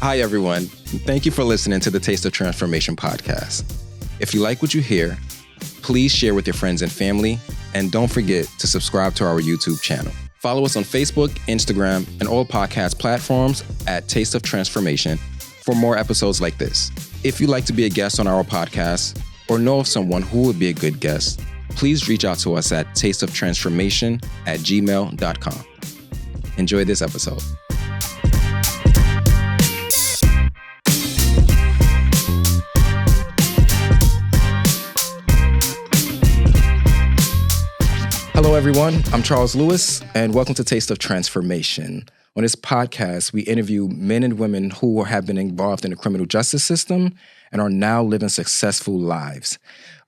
Hi, everyone. Thank you for listening to the Taste of Transformation podcast. If you like what you hear, please share with your friends and family, and don't forget to subscribe to our YouTube channel. Follow us on Facebook, Instagram, and all podcast platforms at Taste of Transformation for more episodes like this. If you'd like to be a guest on our podcast or know of someone who would be a good guest, please reach out to us at tasteoftransformation@gmail.com. Enjoy this episode. Hello, everyone. I'm Charles Lewis, and welcome to Taste of Transformation. On this podcast, we interview men and women who have been involved in the criminal justice system and are now living successful lives.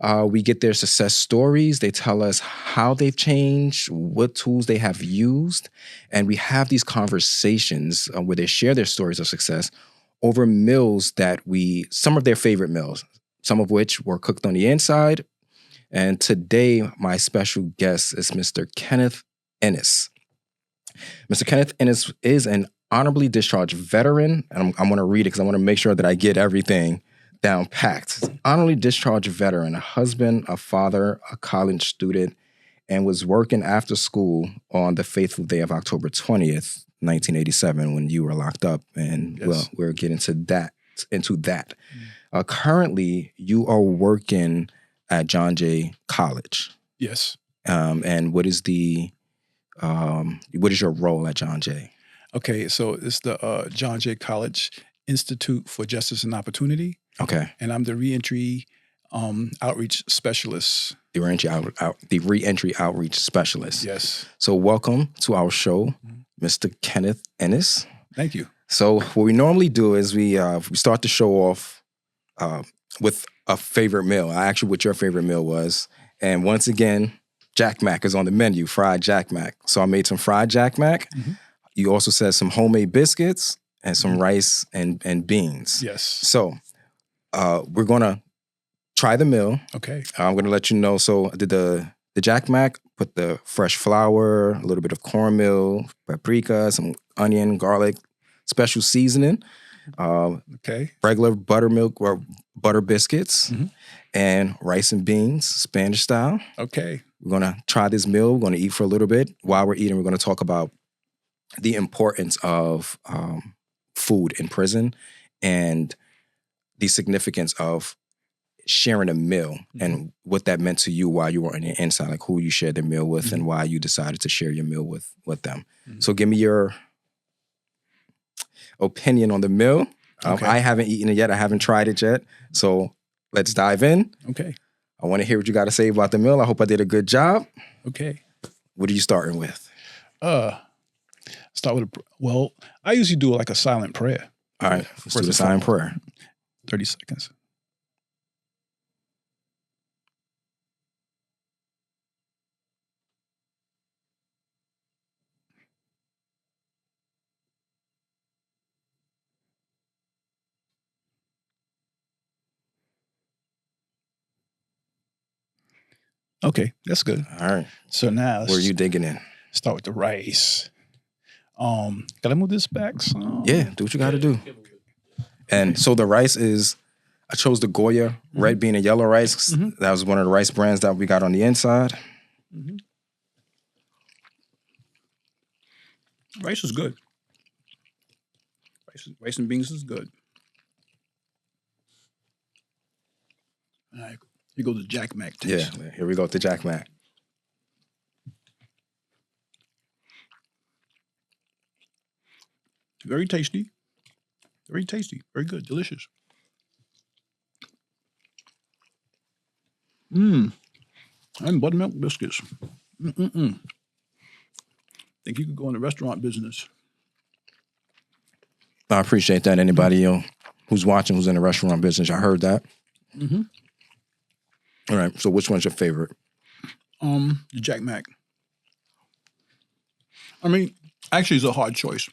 We get their success stories. They tell us how they've changed, what tools they have used, and we have these conversations where they share their stories of success over meals some of their favorite meals, some of which were cooked on the inside. And today, my special guest is Mr. Kenneth Ennis. Mr. Kenneth Ennis is an honorably discharged veteran, and I'm going to read it because I want to make sure that I get everything down packed. Honorably discharged veteran, a husband, a father, a college student, and was working after school on the fateful day of October 20th, 1987, when you were locked up. And, Yes. Well, we'll get into that. Currently, you are working at John Jay College. Yes. And what is your role at John Jay? Okay, so it's the John Jay College Institute for Justice and Opportunity. Okay. And I'm the reentry outreach specialist. The reentry outreach specialist. Yes. So welcome to our show, Mr. Kenneth Ennis. Thank you. So what we normally do is we start the show off with a favorite meal. Actually, what your favorite meal was. And once again, Jack Mac is on the menu, fried Jack Mac. So I made some fried Jack Mac. Mm-hmm. You also said some homemade biscuits and some rice and beans. Yes. So we're going to try the meal. Okay. I'm going to let you know. So I did the Jack Mac, put the fresh flour, a little bit of cornmeal, paprika, some onion, garlic, special seasoning. Okay. Regular buttermilk or butter biscuits, and rice and beans, Spanish style. Okay. We're going to try this meal. We're going to eat for a little bit. While we're eating, we're going to talk about the importance of food in prison and the significance of sharing a meal and what that meant to you while you were on the inside, like who you shared the meal with and why you decided to share your meal with them. So give me your opinion on the meal. Okay. I haven't eaten it yet. I haven't tried it yet. So let's dive in. Okay. I want to hear what you got to say about the meal. I hope I did a good job. Okay. What are you starting with? Start with I usually do like a silent prayer. All right. Let's do the silent prayer. 30 seconds. Okay, that's good. All right. So now Where are you digging in? Start with the rice. Can I move this back some? Yeah, do what you got to do. And so the rice is, I chose the Goya red bean and yellow rice. That was one of the rice brands that we got on the inside. Rice is good. Rice and beans is good. All right, here goes the Jack Mac taste. Yeah, here we go with the Jack Mac. Very tasty. Very tasty. Very good. Delicious. And buttermilk biscuits. Think you could go in the restaurant business. I appreciate that. Anybody who's watching who's in the restaurant business, I heard that. All right. So which one's your favorite? The Jack Mac. I mean, actually, it's a hard choice.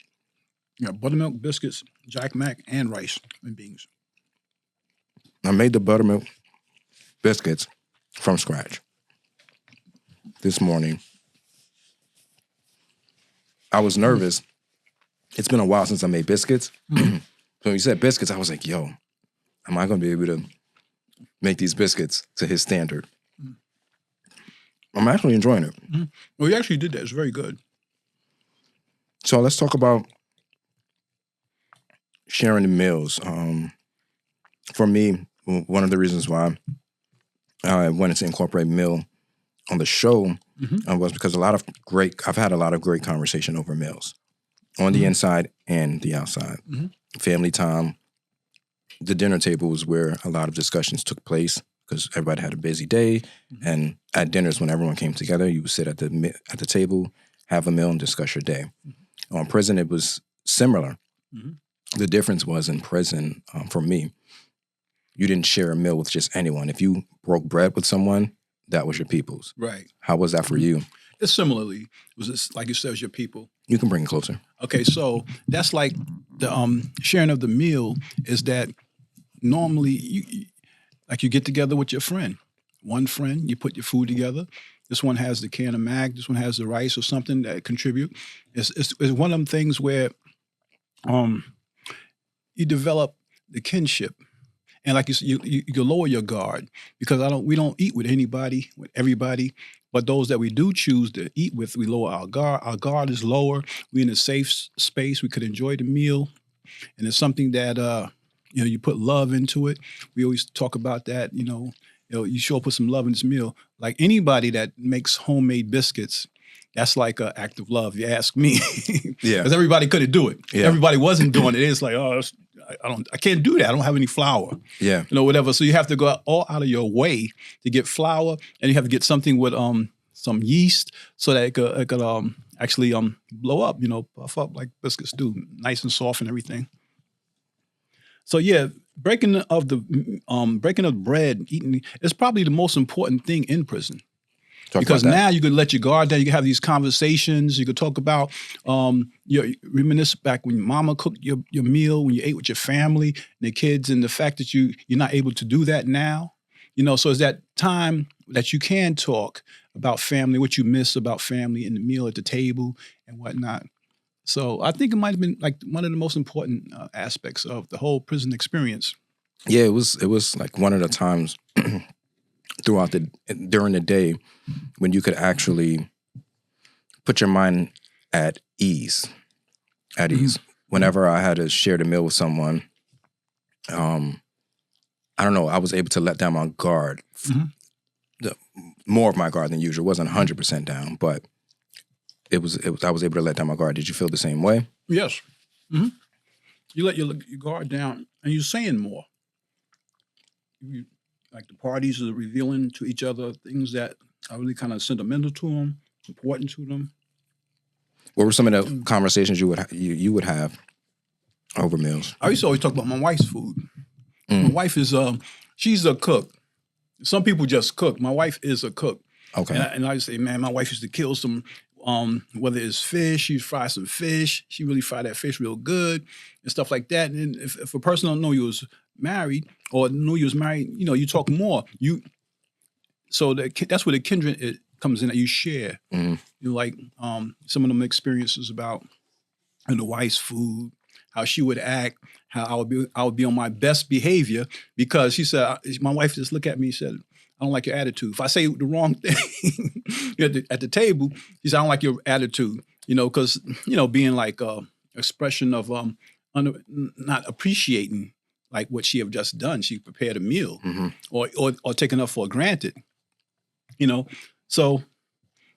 You got buttermilk biscuits, Jack Mac, and rice and beans. I made the buttermilk biscuits from scratch this morning. I was nervous. It's been a while since I made biscuits. when you said biscuits, I was like, yo, am I going to be able to make these biscuits to his standard? I'm actually enjoying it. Mm-hmm. Well, you actually did that. It's very good. So let's talk about sharing the meals. For me, one of the reasons why I wanted to incorporate meal on the show was because I've had a lot of great conversation over meals on the inside and the outside. Family time. The dinner table was where a lot of discussions took place because everybody had a busy day. And at dinners, when everyone came together, you would sit at the table, have a meal, and discuss your day. On prison, it was similar. The difference was in prison, for me, you didn't share a meal with just anyone. If you broke bread with someone, that was your people's. Right. How was that for you? It's similarly. Was this, like you said, was your people? You can bring it closer. Okay, so that's like the sharing of the meal is that normally you get together with your friend. One friend, you put your food together. This one has the can of mac. This one has the rice or something that contribute. It's one of them things where you develop the kinship. And like you lower your guard because we don't eat with anybody, with everybody, but those that we do choose to eat with, we lower our guard. Our guard is lower. We're in a safe space. We could enjoy the meal, and it's something that you put love into it. We always talk about that. You sure put some love in this meal. Like anybody that makes homemade biscuits, that's like an act of love. You ask me, Yeah, because everybody couldn't do it. Yeah. Everybody wasn't doing it. It's like, I can't do that. I don't have any flour. Yeah. Whatever. So you have to go all out of your way to get flour, and you have to get something with some yeast so that it could actually blow up, puff up like biscuits do, nice and soft and everything. So yeah, breaking of bread, eating is probably the most important thing in prison. Because now you could let your guard down. You can have these conversations. You could talk about reminisce back when your mama cooked your meal, when you ate with your family and the kids, and the fact that you're not able to do that now. So it's that time that you can talk about family, what you miss about family and the meal at the table and whatnot. So I think it might have been like one of the most important aspects of the whole prison experience. Yeah, it was like one of the times during the day when you could actually put your mind at ease. Whenever I had to share the meal with someone, I don't know, I was able to let down my guard, more of my guard than usual. It wasn't 100% down, but I was able to let down my guard. Did you feel the same way? Yes. You let your guard down, and you're saying more. Like the parties are revealing to each other things that are really kind of sentimental to them, important to them. What were some of the conversations you would have over meals? I used to always talk about my wife's food. My wife is she's a cook. Some people just cook. My wife is a cook. Okay. And I say, man, my wife used to kill some, whether it's fish, she'd fry some fish. She really fried that fish real good and stuff like that. And if a person don't know you was married or knew you was married, you talk more. So that's where the kindred comes in, that you share. Like some of them experiences about the wife's food, how she would act, how I would be on my best behavior, because she said, my wife just looked at me and said, I don't like your attitude. If I say the wrong thing at the table, she said, I don't like your attitude, because, being like expression of not appreciating like what she have just done. She prepared a meal or taken her for granted, So,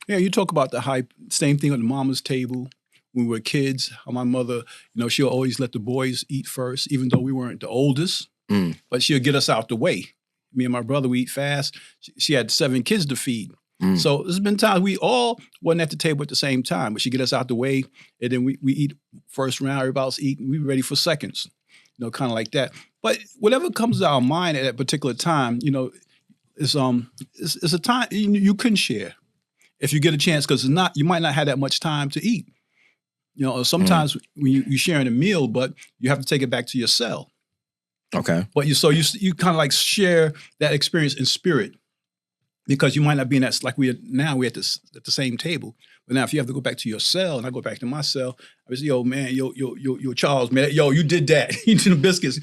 yeah, you talk about the hype, same thing at the mama's table. When we were kids, how my mother, she'll always let the boys eat first, even though we weren't the oldest, but she'll get us out the way. Me and my brother, we eat fast. She had 7 kids to feed. So there's been times we all wasn't at the table at the same time, but she get us out the way, and then we eat first round, everybody else eat, and we ready for seconds, kind of like that. But whatever comes to our mind at that particular time, it's a time you can share if you get a chance, because you might not have that much time to eat. Sometimes when you sharing a meal, but you have to take it back to your cell. Okay. But you kind of like share that experience in spirit, because you might not be in that, like we're at the same table, But now if you have to go back to your cell and I go back to my cell, I say, yo, man, yo, Charles, man, yo, you did that. You did the biscuits.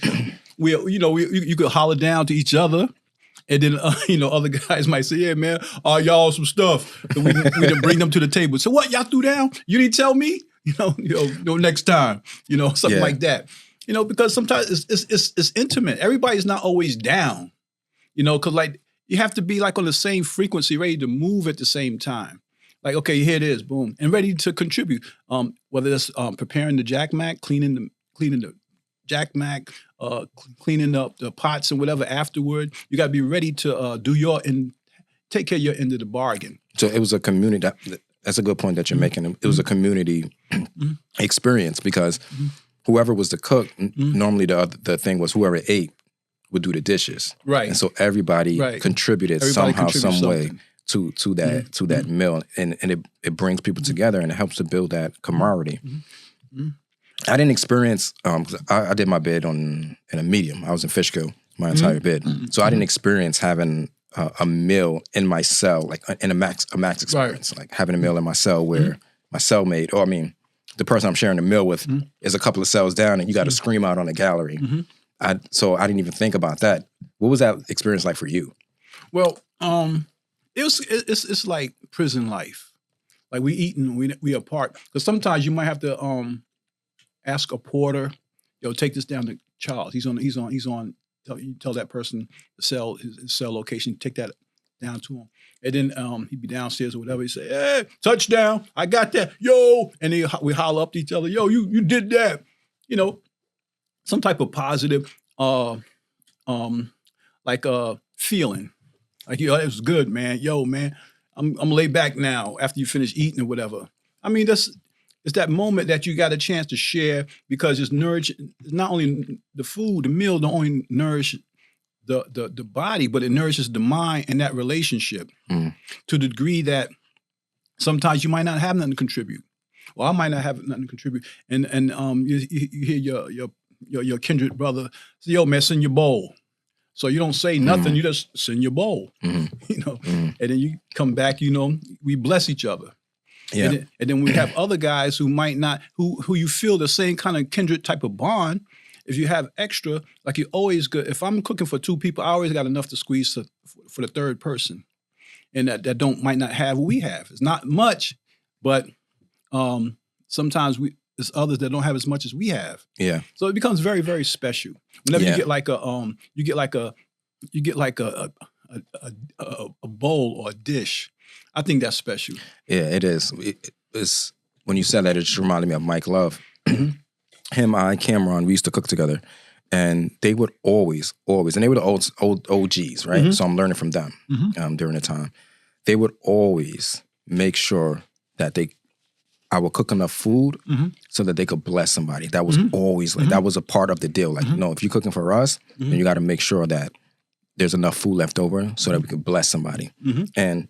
You could holler down to each other. And then, other guys might say, yeah, man, y'all some stuff. So we didn't bring them to the table. So what, y'all threw down? You didn't tell me? Next time, something like that. Because sometimes it's intimate. Everybody's not always down, because like you have to be like on the same frequency, ready to move at the same time. Like, okay, here it is, boom, and ready to contribute. Whether that's preparing the jack mac, cleaning the jack mac, cleaning up the pots and whatever afterward. You got to be ready to take care of your end of the bargain. So it was a community. That's a good point that you're making. It was a community experience because whoever was the cook, normally the thing was whoever ate would do the dishes. Right. And so everybody contributed somehow, some way to that meal. And it brings people together and it helps to build that camaraderie. I didn't experience, I did my bid in a medium. I was in Fishkill my entire bid. So I didn't experience having a meal in my cell, like in a max experience, like having a meal in my cell where my cellmate, the person I'm sharing the meal with is a couple of cells down and you got to scream out on the gallery. So I didn't even think about that. What was that experience like for you? Well, it's like prison life. Like we eating, we apart. Because sometimes you might have to ask a porter, take this down to Charles. He's on. Tell that person his cell location, take that down to him. And then he'd be downstairs or whatever. He'd say, hey, touchdown, I got that, yo. And then we holler up to each other, yo, you did that. Some type of positive feeling. Like, it was good, man. Yo, man, I'm laid back now after you finish eating or whatever. It's that moment that you got a chance to share because it's nourishing. Not only the food, the meal don't only nourish the body, but it nourishes the mind and that relationship to the degree that sometimes you might not have nothing to contribute. Well, I might not have nothing to contribute. And you hear your kindred brother say, yo, man, send your bowl. So you don't say nothing, you just send your bowl. And then you come back, we bless each other. Yeah. And then we have other guys who might not, who you feel the same kind of kindred type of bond. If you have extra, like you always good. If I'm cooking for two people, I always got enough to squeeze for the third person. And that might not have what we have. It's not much, but sometimes there's others that don't have as much as we have. Yeah. So it becomes very, very special. Whenever you get like a bowl or a dish, I think that's special. Yeah, it is. It's when you said that, it just reminded me of Mike Love. Him, Cameron, we used to cook together, and they would always, and they were the old OGs, right? So I'm learning from them during the time. They would always make sure that I would cook enough food so that they could bless somebody. That was always like that was a part of the deal. Like, if you're cooking for us, then you got to make sure that there's enough food left over so that we could bless somebody. And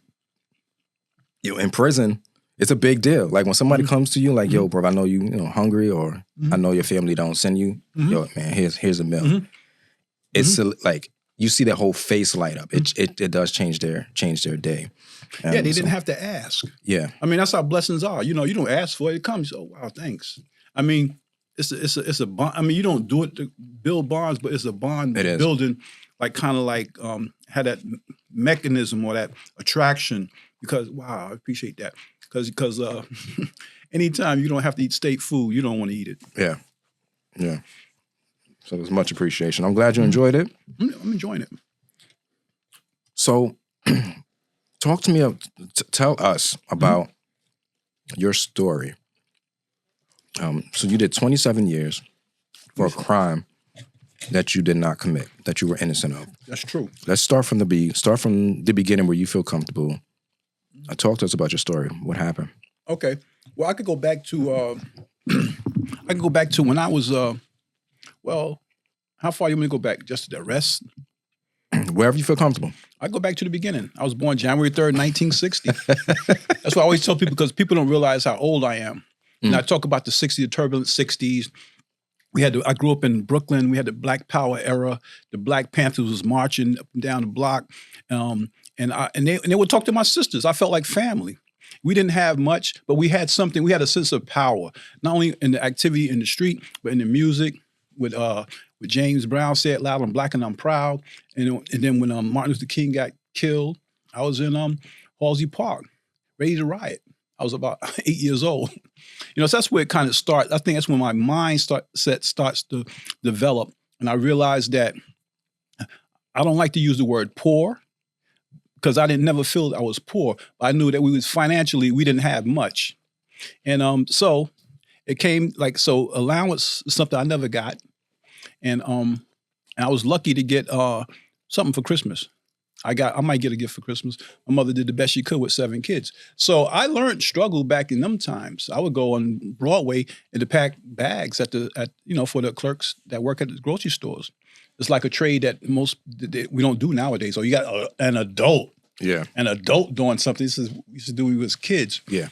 in prison, it's a big deal. Like when somebody comes to you, like, yo, bro, I know you hungry, or I know your family don't send you. Yo, man, here's a meal. It's like you see that whole face light up. It does change their day. And they didn't have to ask. Yeah, that's how blessings are. You don't ask for it; it comes. Oh wow, thanks. It's a bond. You don't do it to build bonds, but it's a bond building, like kind of like had that mechanism or that attraction. Because wow, I appreciate that. Because anytime you don't have to eat state food, you don't want to eat it. Yeah. So there's much appreciation. I'm glad you enjoyed it. I'm enjoying it. So, talk to me. Tell us about your story. So you did 27 years for a crime that you did not commit, that you were innocent of. That's true. Let's start from the beginning where you feel comfortable. Talk to us about your story. What happened? Okay. Well, I could go back to when I was how far you want me to go back? Just to the arrest? Wherever you feel comfortable. I go back to the beginning. I was born January 3rd, 1960. That's why I always tell people, because people don't realize how old I am. And I talk about the 60s, the turbulent 60s. I grew up in Brooklyn. We had the Black Power era. The Black Panthers was marching up and down the block. And they would talk to my sisters. I felt like family. We didn't have much, but we had something. We had a sense of power, not only in the activity in the street, but in the music. With James Brown, "Say It Loud, I'm Black and I'm Proud," and then when Martin Luther King got killed, I was in Halsey Park, ready to riot. I was about 8 years old. So that's where it kind of starts. I think that's when my mind starts to develop, and I realized that I don't like to use the word poor, because I didn't never feel I was poor. I knew that we didn't have much. And so it came allowance is something I never got. And I was lucky to get something for Christmas. I might get a gift for Christmas. My mother did the best she could with 7 kids. So I learned struggle back in them times. I would go on Broadway and to pack bags for the clerks that work at the grocery stores. It's like a trade that we don't do nowadays. So you got an adult. Yeah. An adult doing something. This is what we used to do when we was kids. Yeah.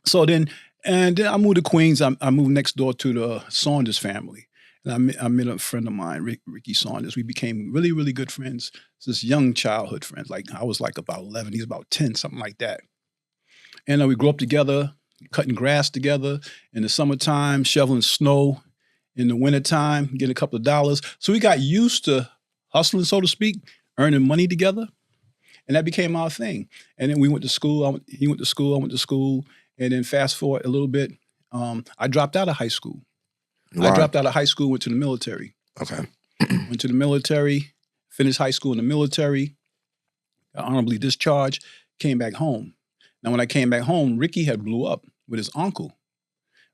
So then I moved to Queens. I moved next door to the Saunders family. And I met a friend of mine, Ricky Saunders. We became really, really good friends. This young childhood friends. Like I was like about 11. He was about 10, something like that. And we grew up together, cutting grass together in the summertime, shoveling snow in the wintertime, getting a couple of dollars. So we got used to hustling, so to speak, earning money together. And that became our thing. And then we went to school. He went to school. I went to school. And then fast forward a little bit, I dropped out of high school. Wow. I dropped out of high school, went to the military. Okay. Went to the military, finished high school in the military, got honorably discharged, came back home. Now, when I came back home, Ricky had blew up with his uncle,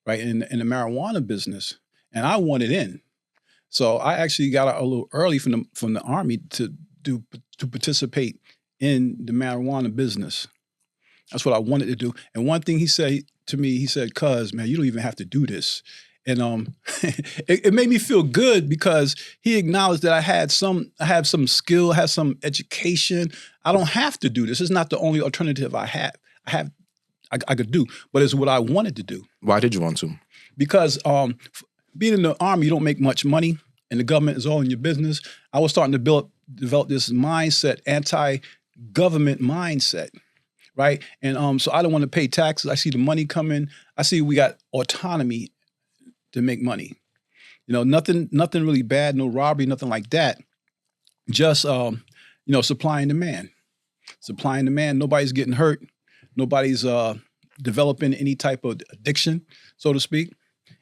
right, in the marijuana business. And I wanted in. So I actually got out a little early from the Army to participate in the marijuana business. That's what I wanted to do. And one thing he said to me, he said, "Cuz, man, you don't even have to do this." And it made me feel good because he acknowledged that I have some skill, had some education. I don't have to do this. It's not the only alternative I could do, but it's what I wanted to do. Why did you want to? Because being in the Army, you don't make much money, and the government is all in your business. I was starting to develop this mindset, anti-government mindset, right? And so I don't want to pay taxes. I see the money coming. I see we got autonomy to make money. Nothing really bad, no robbery, nothing like that. Just supply and demand. Supply and demand. Nobody's getting hurt. Nobody's developing any type of addiction, so to speak.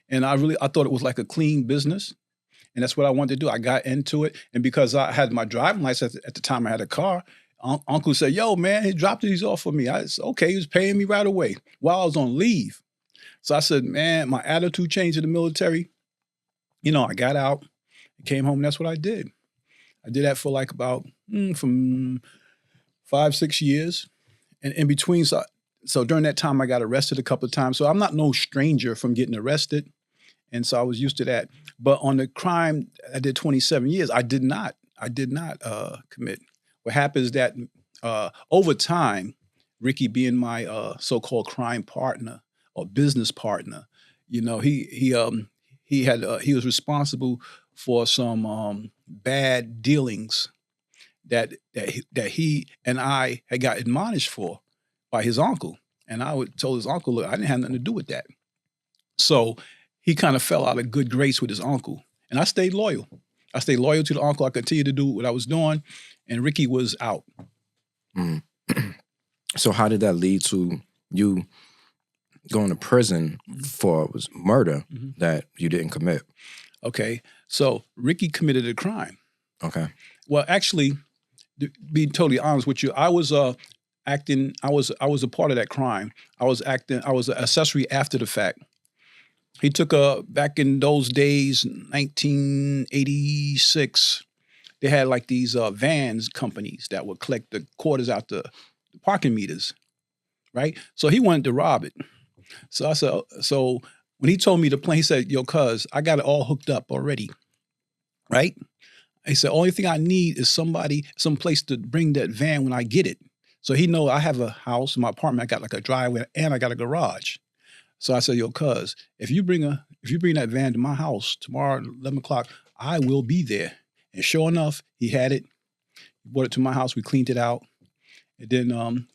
And I thought it was like a clean business. And that's what I wanted to do. I got into it. And because I had my driving license at the time I had a car, Uncle said, "Yo, man, he dropped these off for me." I said, okay, he was paying me right away while I was on leave. So I said, man, my attitude changed in the military. I got out, came home, and that's what I did. I did that for like about from 5-6 years. And in between, so during that time, I got arrested a couple of times. So I'm not no stranger from getting arrested. And so I was used to that. But on the crime, I did 27 years. I did not commit. What happened is that over time, Ricky being my so-called crime partner or business partner, he was responsible for some bad dealings that he and I had got admonished for by his uncle. And I told his uncle, look, I didn't have nothing to do with that. So he kind of fell out of good grace with his uncle. And I stayed loyal. I stayed loyal to the uncle. I continued to do what I was doing. And Ricky was out. Mm. So how did that lead to you going to prison for murder that you didn't commit? Okay. So Ricky committed a crime. Okay. Well, actually, to be totally honest with you, I was acting. I was a part of that crime. I was an accessory after the fact. He took back in those days, 1986, they had like these vans companies that would collect the quarters out the parking meters, right? So he wanted to rob it. So I said, so when he told me the plan, he said, "Yo, cuz, I got it all hooked up already," right? He said, "Only thing I need is some place to bring that van when I get it." So he know I have a house, my apartment, I got like a driveway and I got a garage. So I said, "Yo, cuz, if you bring that van to my house tomorrow at 11 o'clock, I will be there." And sure enough, he had it. He brought it to my house. We cleaned it out. And then,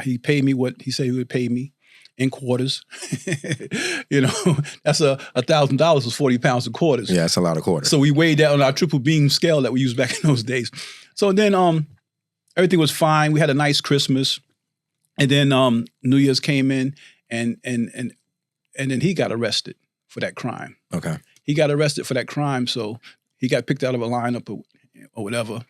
he paid me what he said he would pay me in quarters. That's $1,000 was 40 pounds of quarters. Yeah, that's a lot of quarters. So we weighed that on our triple beam scale that we used back in those days. So then everything was fine. We had a nice Christmas. And then New Year's came in and then he got arrested for that crime. Okay. He got arrested for that crime. So he got picked out of a lineup or whatever.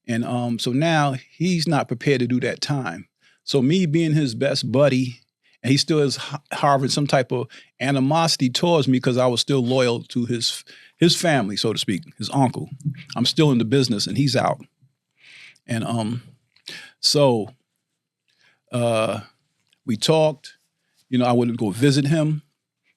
And so now he's not prepared to do that time. So me being his best buddy, and he still is harboring some type of animosity towards me because I was still loyal to his family, so to speak, his uncle. I'm still in the business and he's out. And so we talked. I would go visit him.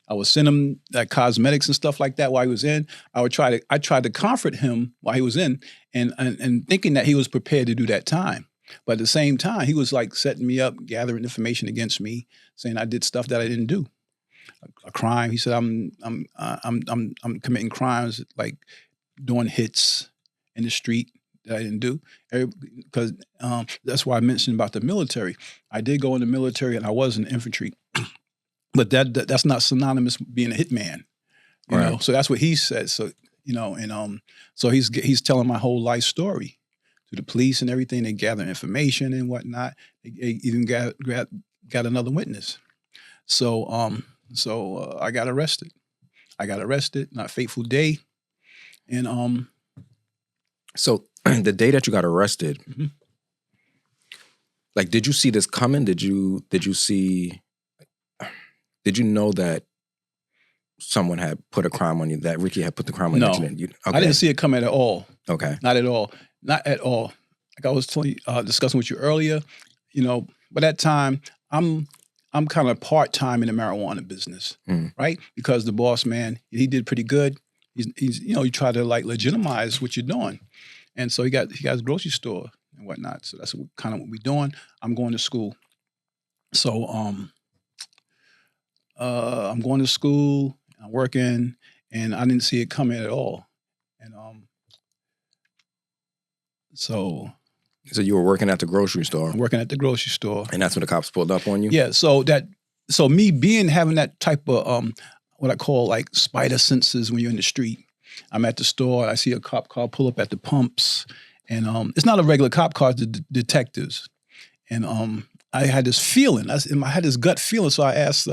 I would send him like cosmetics and stuff like that while he was in. I tried to comfort him while he was in and thinking that he was prepared to do that time. But at the same time, he was like setting me up, gathering information against me, saying I did stuff that I didn't do. A crime. He said I'm committing crimes like doing hits in the street that I didn't do. Because that's why I mentioned about the military. I did go in the military and I was in infantry. But that's not synonymous with being a hitman, you know. So that's what he said. So so he's telling my whole life story to the police and everything. They gather information and whatnot. They even got another witness. So I got arrested. Not a fateful day, and So the day that you got arrested, like, did you see this coming? Did you know that someone had put a crime on you, that Ricky had put the crime on you? I didn't see it coming at all. Okay. Not at all. Not at all. Like I was telling you, discussing with you earlier, by that time, I'm kind of part-time in the marijuana business, right? Because the boss man, he did pretty good. He's you try to like legitimize what you're doing. And so he got his grocery store and whatnot. So that's kind of what we're doing. I'm going to school. So I'm going to school, I'm working, and I didn't see it coming at all. And so you were working at the grocery store. I'm working at the grocery store. And that's when the cops pulled up on you? Yeah, so me having that type of what I call like spider senses when you're in the street. I'm at the store, I see a cop car pull up at the pumps, and it's not a regular cop car, it's the detectives. And I had this feeling. I had this gut feeling. So I asked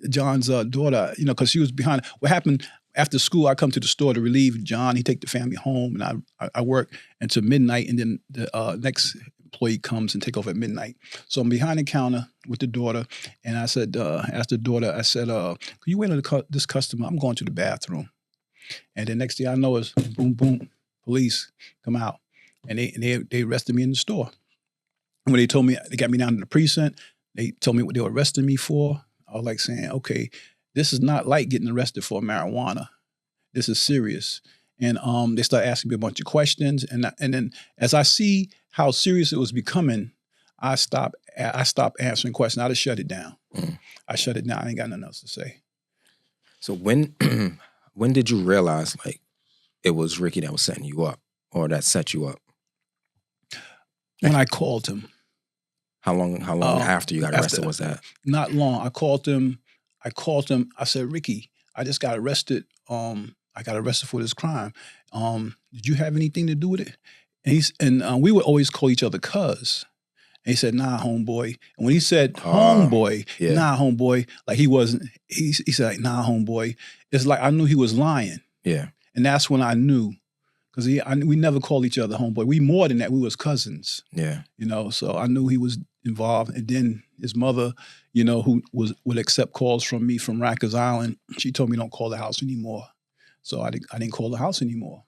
John's daughter, because she was behind. What happened after school? I come to the store to relieve John. He take the family home, and I work until midnight, and then the next employee comes and take over at midnight. So I'm behind the counter with the daughter, and I said, asked the daughter, I said, "Can you wait on this customer? I'm going to the bathroom." And the next thing I know is boom, boom, police come out, and they arrested me in the store. When they told me, they got me down to the precinct, they told me what they were arresting me for. I was like saying, okay, this is not like getting arrested for marijuana. This is serious. And they started asking me a bunch of questions. And then as I see how serious it was becoming, I stopped answering questions. I just shut it down. I shut it down. I ain't got nothing else to say. So when did you realize like it was Ricky that was setting you up or that set you up? When I called him. How long after you got arrested was that? Not long. I called him. I said, Ricky, I just got arrested. I got arrested for this crime. Did you have anything to do with it? And we would always call each other cuz. And he said, nah, homeboy. And when he said homeboy, nah, homeboy, like he wasn't, he said, like, nah, homeboy. It's like I knew he was lying. Yeah. And that's when I knew. Because we never called each other homeboy. We more than that. We was cousins. Yeah. So I knew he was involved. And then his mother, who would accept calls from me from Rikers Island, she told me don't call the house anymore. So I didn't call the house anymore.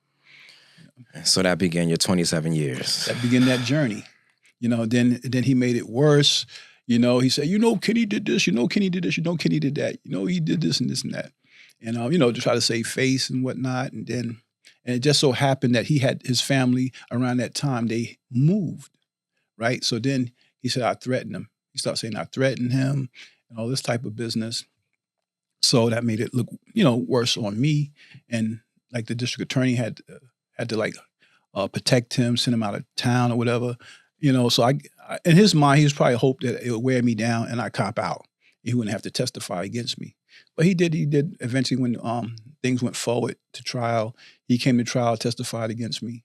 So that began your 27 years. That began that journey. Then he made it worse. He said, Kenny did this, Kenny did this, Kenny did that. He did this and this and that. And, to try to save face and whatnot. And it just so happened that he had his family around that time, they moved, right? So then he said, I threatened him. He started saying, I threatened him and all this type of business. So that made it look, worse on me. And like the district attorney had to like protect him, send him out of town or whatever, So I in his mind, he was probably hoped that it would wear me down and I cop out. He wouldn't have to testify against me. But he did. He did eventually when things went forward to trial. He came to trial, testified against me,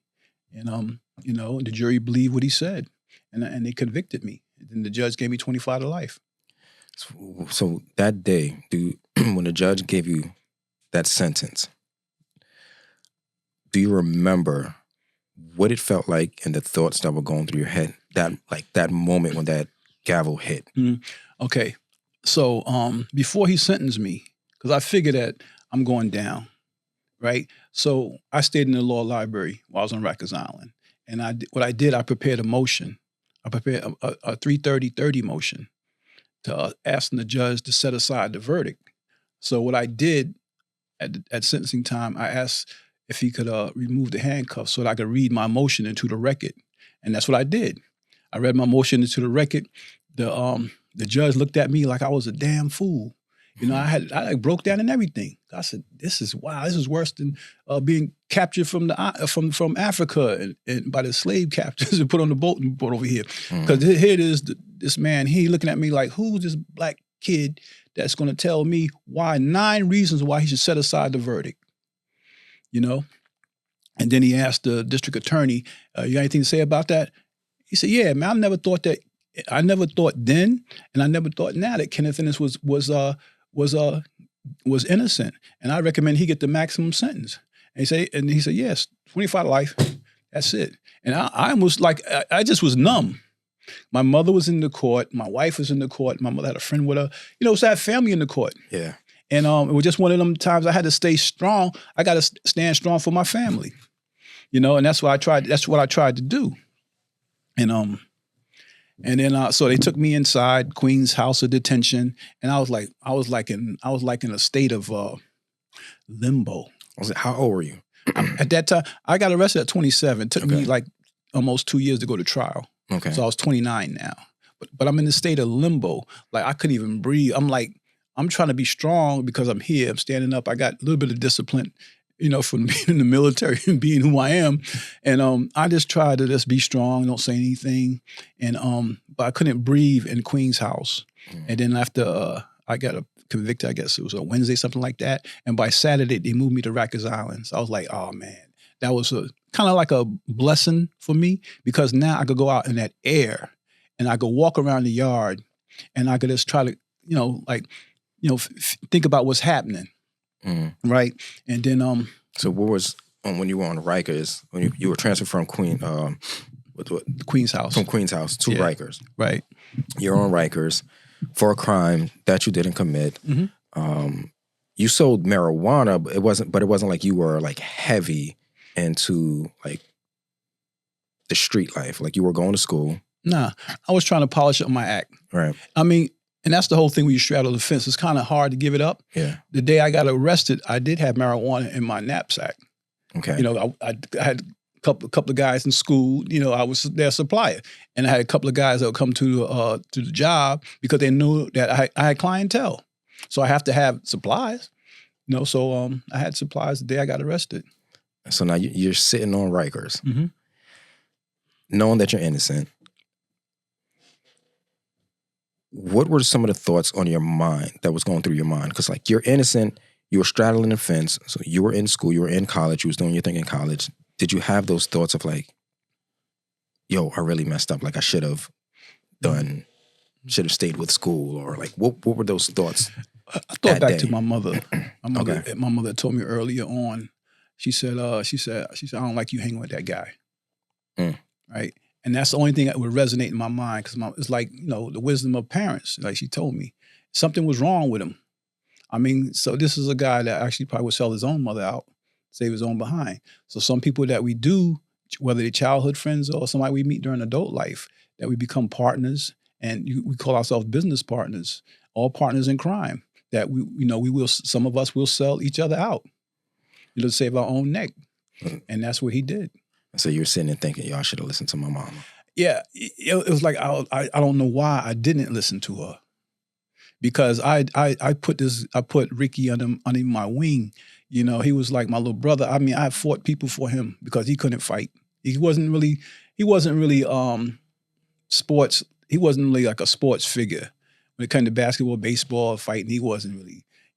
and the jury believed what he said, and they convicted me. And the judge gave me 25 to life. So that day, when the judge gave you that sentence, do you remember what it felt like and the thoughts that were going through your head that moment when that gavel hit? Okay. So before he sentenced me, because I figured that I'm going down, right? So I stayed in the law library while I was on Rikers Island. And I prepared a motion. I prepared a 330-30 motion to asking the judge to set aside the verdict. So what I did at sentencing time, I asked if he could remove the handcuffs so that I could read my motion into the record. And that's what I did. I read my motion into the record. The judge looked at me like I was a damn fool. I broke down and everything. I said, "This is worse than being captured from Africa and by the slave captors and put on the boat and brought over here." Because here it is, this man, he looking at me like, who's this black kid that's going to tell me 9 reasons why he should set aside the verdict? And then he asked the district attorney, "You got anything to say about that?" He said, "Yeah, man, I never thought then, and I never thought now that Kenneth Ennis was innocent, and I recommend he get the maximum sentence." And he said, "Yes, 25 to life. That's it." And I almost I just was numb. My mother was in the court. My wife was in the court. My mother had a friend with her. So I had family in the court. Yeah. And it was just one of them times I had to stay strong. I got to stand strong for my family. And that's what I tried. That's what I tried to do. And then so they took me inside Queen's house of detention, and I was like in a state of limbo. How old were you? At that time, I got arrested at 27. It took me like almost 2 years to go to trial. Okay. So I was 29 now. But I'm in a state of limbo. Like I couldn't even breathe. I'm trying to be strong because I'm here. I'm standing up. I got a little bit of discipline, from being in the military and being who I am. And I just tried to just be strong, don't say anything. And but I couldn't breathe in Queen's house. And then after I got convicted, I guess it was a Wednesday, something like that. And by Saturday, they moved me to Rikers Island. So I was like, oh man, that was kind of like a blessing for me, because now I could go out in that air and I could walk around the yard and I could just try to, think about what's happening. Right. And then so what was when you were on Rikers, when you were transferred from Queen's house. From Queen's house to Rikers. Right. You're on Rikers for a crime that you didn't commit. You sold marijuana, but it wasn't like you were like heavy into like the street life. Like you were going to school. Nah. I was trying to polish up my act. Right. I mean, and that's the whole thing when you straddle the fence. It's kind of hard to give it up. Yeah. The day I got arrested, I did have marijuana in my knapsack. Okay. I had a couple of guys in school. I was their supplier, and I had a couple of guys that would come to the job because they knew that I had clientele. So I have to have supplies. So I had supplies the day I got arrested. So now you're sitting on Rikers, knowing that you're innocent. What were some of the thoughts on your mind that was going through your mind? Because like you're innocent, you were straddling the fence, so you were in school, you were in college, you was doing your thing in college. Did you have those thoughts of like, yo, I really messed up, like I should have stayed with school, or like what were those thoughts? I thought back to my mother. My mother told me earlier on, she said, I don't like you hanging with that guy. Right? And that's the only thing that would resonate in my mind, because it's like, the wisdom of parents. Like she told me, something was wrong with him. I mean, so this is a guy that actually probably would sell his own mother out, save his own behind. So some people that we do, whether they're childhood friends or somebody we meet during adult life, that we become partners, and we call ourselves business partners, all partners in crime. That some of us will sell each other out, to save our own neck. And that's what he did. So you're sitting and thinking, y'all should have listened to my mama. Yeah, it was like I don't know why I didn't listen to her, because I put Ricky under my wing. He was like my little brother. I mean, I fought people for him because he couldn't fight. He wasn't really sports. He wasn't really like a sports figure when it came to basketball, baseball, fighting. He wasn't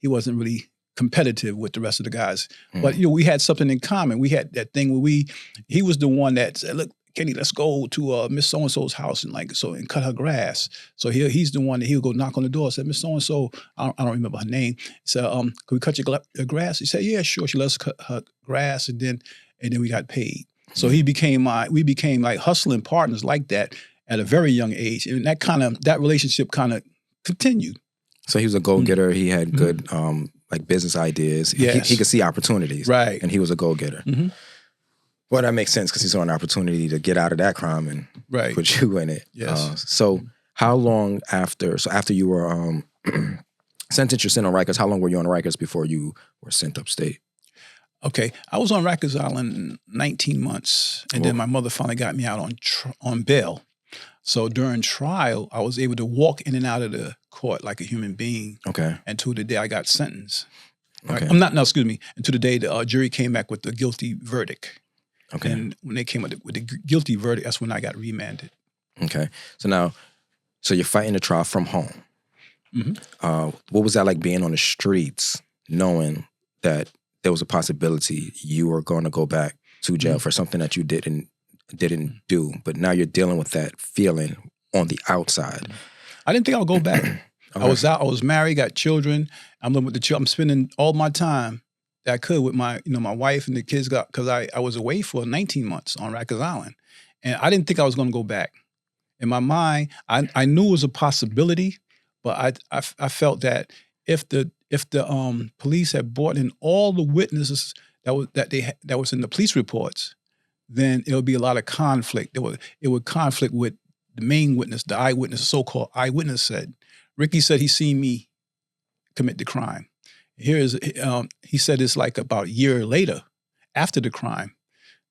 really competitive with the rest of the guys. But we had something in common. We had that thing where he was the one that said, "Look, Kenny, let's go to Miss So and So's house and cut her grass." So he's the one that he would go knock on the door. Said, "Miss So and So, I don't remember her name." Said, "Can we cut your grass?" He said, "Yeah, sure." She let us cut her grass, and then we got paid. So we became like hustling partners like that at a very young age, and that relationship kind of continued. So he was a go-getter. He had good like business ideas. Yes. He could see opportunities. Right. And he was a go-getter. Well, that makes sense because he saw an opportunity to get out of that crime and put you in it. Yes. So how long after you were sentenced, you're sent on Rikers, how long were you on Rikers before you were sent upstate? Okay. I was on Rikers Island 19 months, and then my mother finally got me out on bail. So during trial, I was able to walk in and out of the court like a human being. Okay. Until the day I got sentenced. Okay. Until the day the jury came back with the guilty verdict. Okay. And when they came with the guilty verdict, that's when I got remanded. Okay. So you're fighting the trial from home. What was that like being on the streets, knowing that there was a possibility you were going to go back to jail for something that you didn't do, but now you're dealing with that feeling on the outside? I didn't think I would go back. Okay. I was married, got children. I'm living with the children. I'm spending all my time that I could with my wife and the kids, because I was away for 19 months on Rikers Island. And I didn't think I was going to go back. In my mind, I knew it was a possibility, but I felt that if the police had brought in all the witnesses that was in the police reports, then it would be a lot of conflict. It would conflict with the main witness, the eyewitness, the so-called eyewitness said. Ricky said he seen me commit the crime. He said it's like about a year later, after the crime.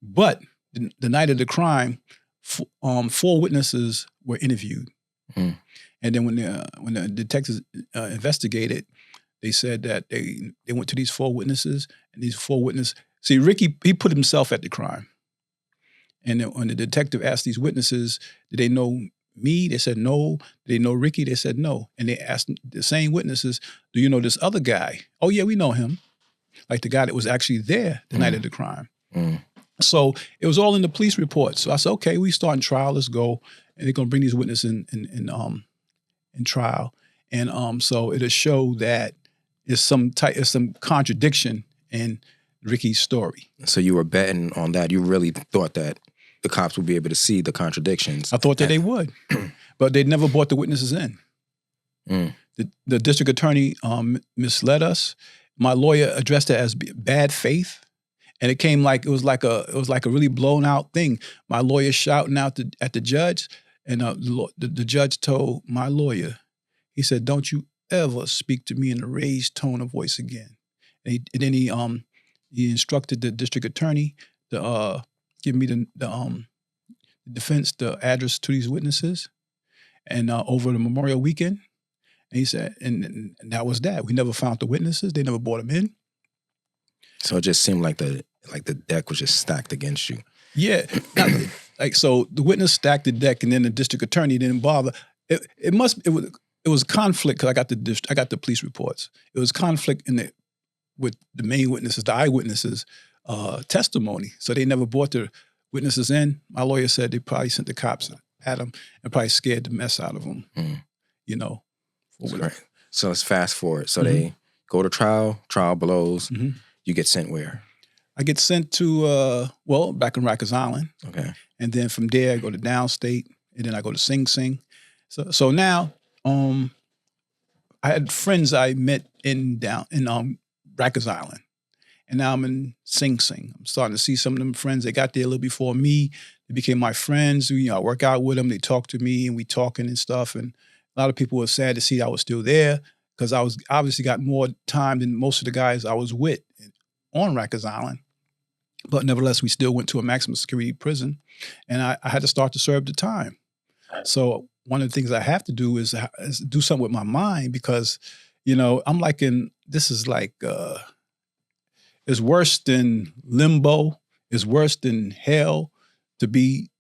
But the night of the crime, 4 witnesses were interviewed. And then when the detectives investigated, they said that they went to these 4 witnesses, and these 4 witnesses. See, Ricky, he put himself at the crime. And then when the detective asked these witnesses, did they know me? They said no. Did they know Ricky? They said no. And they asked the same witnesses, do you know this other guy? Oh, yeah, we know him. Like the guy that was actually there the night of the crime. So it was all in the police report. So I said, okay, we starting trial. Let's go. And they're going to bring these witnesses in trial. And so it'll show that there's some contradiction in Ricky's story. So you were betting on that. You really thought that the cops would be able to see the contradictions. I thought that they would, but they never brought the witnesses in. The district attorney misled us. My lawyer addressed it as bad faith, and it was like a really blown out thing. My lawyer shouting out at the judge, and the judge told my lawyer, he said, "Don't you ever speak to me in a raised tone of voice again." And then he instructed the district attorney to give me the defense, the address to these witnesses, and over the Memorial Weekend. And he said, and that was that. We never found the witnesses. They never brought them in. So it just seemed like the deck was just stacked against you. Yeah, so the witness stacked the deck, and then the district attorney didn't bother. It was conflict because I got the police reports. It was conflict with the main witnesses, the eyewitnesses' testimony. So they never brought the witnesses in. My lawyer said they probably sent the cops at them and probably scared the mess out of them. Right. So let's fast forward. So they go to trial blows. You get sent where? I get sent to, back in Rikers Island. Okay. And then from there, I go to downstate, and then I go to Sing Sing. So now, I had friends I met in Rikers Island. And now I'm in Sing Sing. I'm starting to see some of them friends. They got there a little before me. They became my friends. I work out with them. They talk to me, and we talking and stuff. And a lot of people were sad to see I was still there, because I was obviously got more time than most of the guys I was with on Rikers Island. But nevertheless, we still went to a maximum security prison, and I had to start to serve the time. So one of the things I have to do is do something with my mind, because, I'm this is like, it's worse than limbo. It's worse than hell to be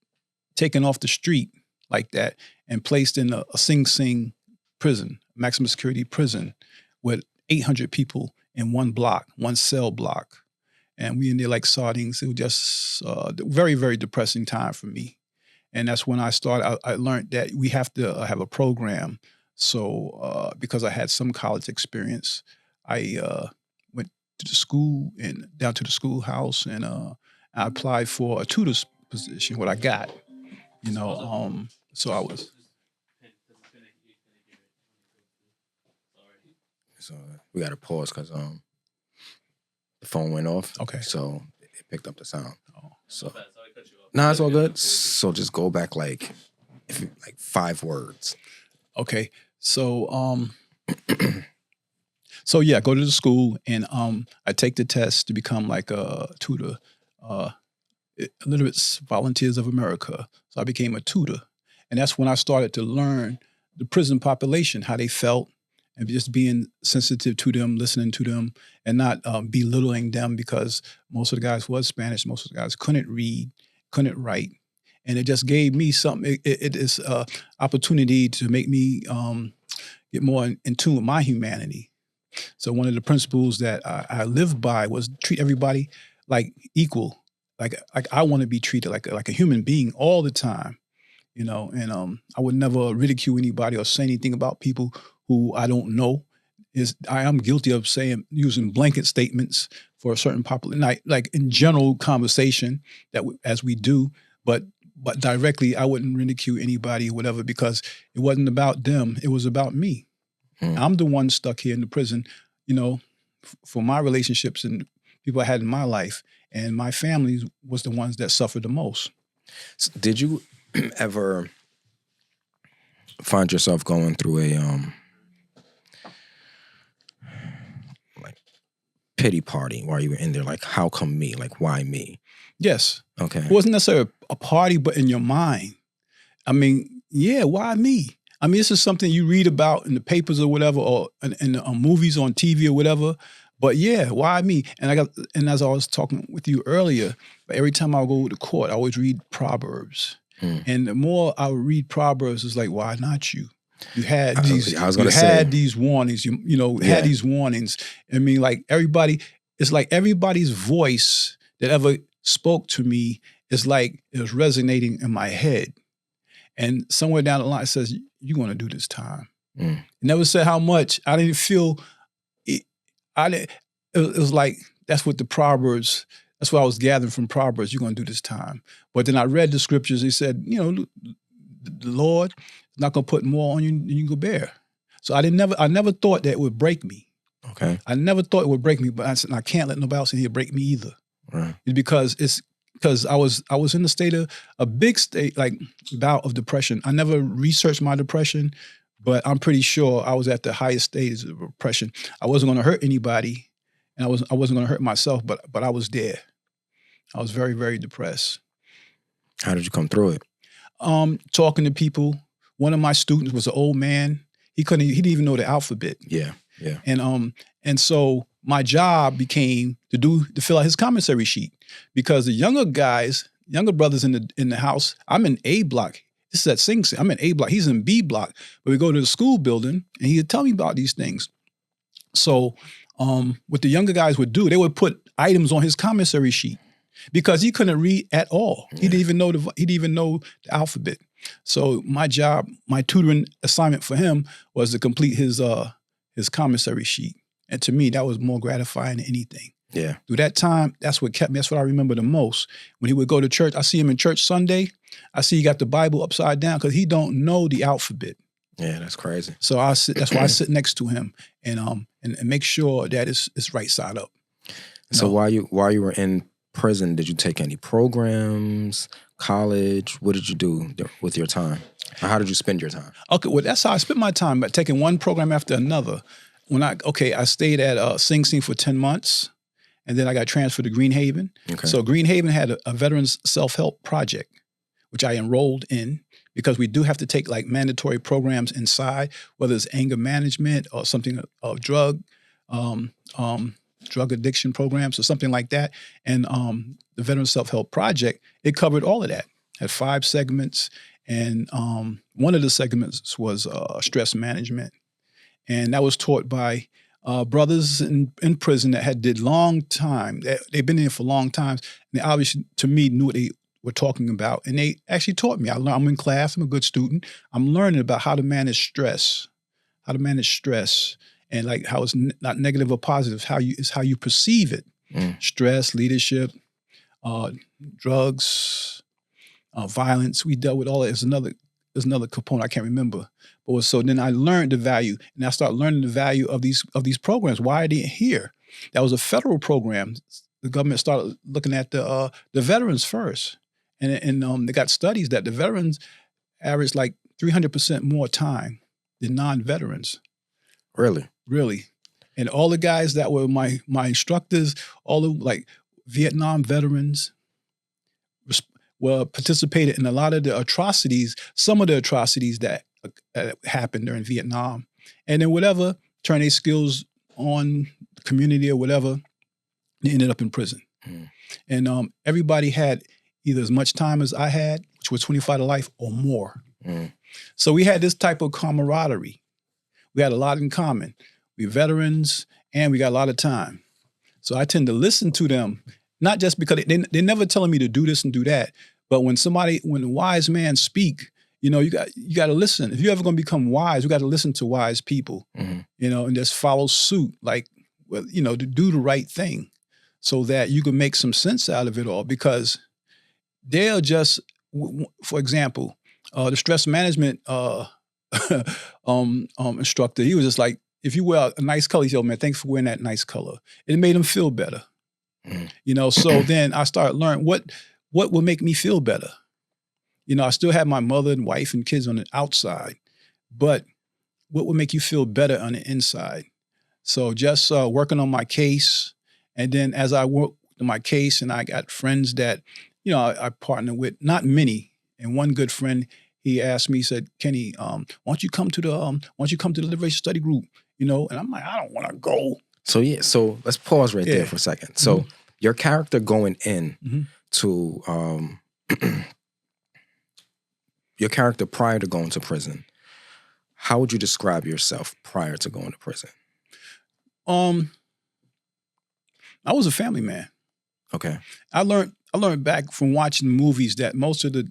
taken off the street like that and placed in a Sing Sing prison, maximum security prison, with 800 people in one block, one cell block. And we in there like sardines. It was just a very, very depressing time for me. And that's when I started. I learned that we have to have a program. So because I had some college experience, I went to the school and down to the schoolhouse, and I applied for a tutor's position. What I got, so I was. So we got to pause because the phone went off. Okay. So it picked up the sound. Oh. So it's all good. So just go back like 5 words. Okay. So so yeah, I go to the school and I take the test to become like a tutor. Illiterates Volunteers of America. So I became a tutor. And that's when I started to learn the prison population, how they felt, and just being sensitive to them, listening to them, and not belittling them, because most of the guys was Spanish. Most of the guys couldn't read, couldn't write. And it just gave me something. It is an opportunity to make me get more in tune with my humanity. So one of the principles that I lived by was treat everybody like equal. Like I want to be treated like a human being all the time, and I would never ridicule anybody or say anything about people who I don't know. I am guilty of using blanket statements for a certain population, like in general conversation as we do, but directly I wouldn't ridicule anybody or whatever, because it wasn't about them. It was about me. I'm the one stuck here in the prison, for my relationships and people I had in my life. And my family was the ones that suffered the most. So did you ever find yourself going through a like pity party while you were in there? Like, how come me? Like, why me? Yes. Okay. It wasn't necessarily a party, but in your mind. I mean, yeah, why me? I mean, this is something you read about in the papers or whatever, or in movies on TV or whatever. But yeah, why me? And as I was talking with you earlier, every time I go to court, I always read Proverbs. And the more I would read Proverbs, it's like, why not you? You had these. These warnings. Had these warnings. I mean, like it's like everybody's voice that ever spoke to me is like it was resonating in my head. And somewhere down the line it says, you're going to do this time. It never said how much. I didn't feel. It was like, that's what the Proverbs, that's what I was gathering from Proverbs. You're going to do this time. But then I read the scriptures. He said, the Lord is not going to put more on you than you can bear. So I never thought that it would break me. Okay. I never thought it would break me, but I said, I can't let nobody else in here break me either. Right. It's because I was in a big state, like bout of depression. I never researched my depression, but I'm pretty sure I was at the highest stage of depression. I wasn't going to hurt anybody, and I wasn't going to hurt myself, but I was there. I was very, very depressed. How did you come through it? Talking to people. One of my students was an old man. He didn't even know the alphabet. Yeah. And so my job became to fill out his commissary sheet, because the younger brothers in the house, I'm in A block. This is at Sing Sing. I'm in A block. He's in B block. But we go to the school building, and he'd tell me about these things. So what the younger guys would do, they would put items on his commissary sheet, because he couldn't read at all. Yeah. He didn't even know the alphabet. So my job, my tutoring assignment for him was to complete his commissary sheet. And to me, that was more gratifying than anything. Yeah. Through that time, that's what kept me. That's what I remember the most. When he would go to church, I see him in church Sunday. I see he got the Bible upside down, because he don't know the alphabet. Yeah, that's crazy. So that's why I sit next to him and make sure that it's right side up. So while you were in prison, did you take any programs, college? What did you do with your time? Or how did you spend your time? Okay, well, that's how I spent my time, by taking one program after another. I stayed at Sing Sing for 10 months, and then I got transferred to Green Haven. Okay. So Green Haven had a veterans self-help project, which I enrolled in, because we do have to take like mandatory programs inside, whether it's anger management or something of drug addiction programs or something like that. And the Veterans Self-Help Project, it covered all of that. Had 5 segments, And one of the segments was stress management. And that was taught by brothers in prison that had did long time. They've been in for long times. And they obviously, to me, knew what they were talking about. And they actually taught me. I'm in class. I'm a good student. I'm learning about how to manage stress, and like how it's not negative or positive, it's how you perceive it. Stress, leadership, drugs, violence. We dealt with all that. There's another component I can't remember. But so then I learned the value, and I started learning the value of these programs. Why are they here? That was a federal program. The government started looking at the veterans first, and they got studies that the veterans average like 300% more time than non-veterans. Really. And all the guys that were my instructors, all the like Vietnam veterans, were participated in a lot of the atrocities, some of the atrocities that happened during Vietnam. And then whatever, turn their skills on the community or whatever, they ended up in prison. And everybody had either as much time as I had, which was 25 to life, or more. So we had this type of camaraderie. We had a lot in common. We veterans, and we got a lot of time. So I tend to listen to them, not just because they're never telling me to do this and do that, but when a wise man speak, you got to listen. If you're ever going to become wise, you got to listen to wise people, and just follow suit, like, to do the right thing so that you can make some sense out of it all. Because they'll just, for example, the stress management instructor, he was just like, if you wear a nice color, he said, "Oh man, thanks for wearing that nice color." It made him feel better. So then I started learning what will make me feel better. I still have my mother and wife and kids on the outside, but what would make you feel better on the inside? So just working on my case. And then as I work on my case, and I got friends that, I partner with, not many. And one good friend, he asked me, he said, "Kenny, why don't you come to the Liberation Study Group?" And I'm like, I don't want to go. So let's pause right there for a second. So your character going in to your character prior to going to prison, how would you describe yourself prior to going to prison? I was a family man. Okay. I learned back from watching movies that most of the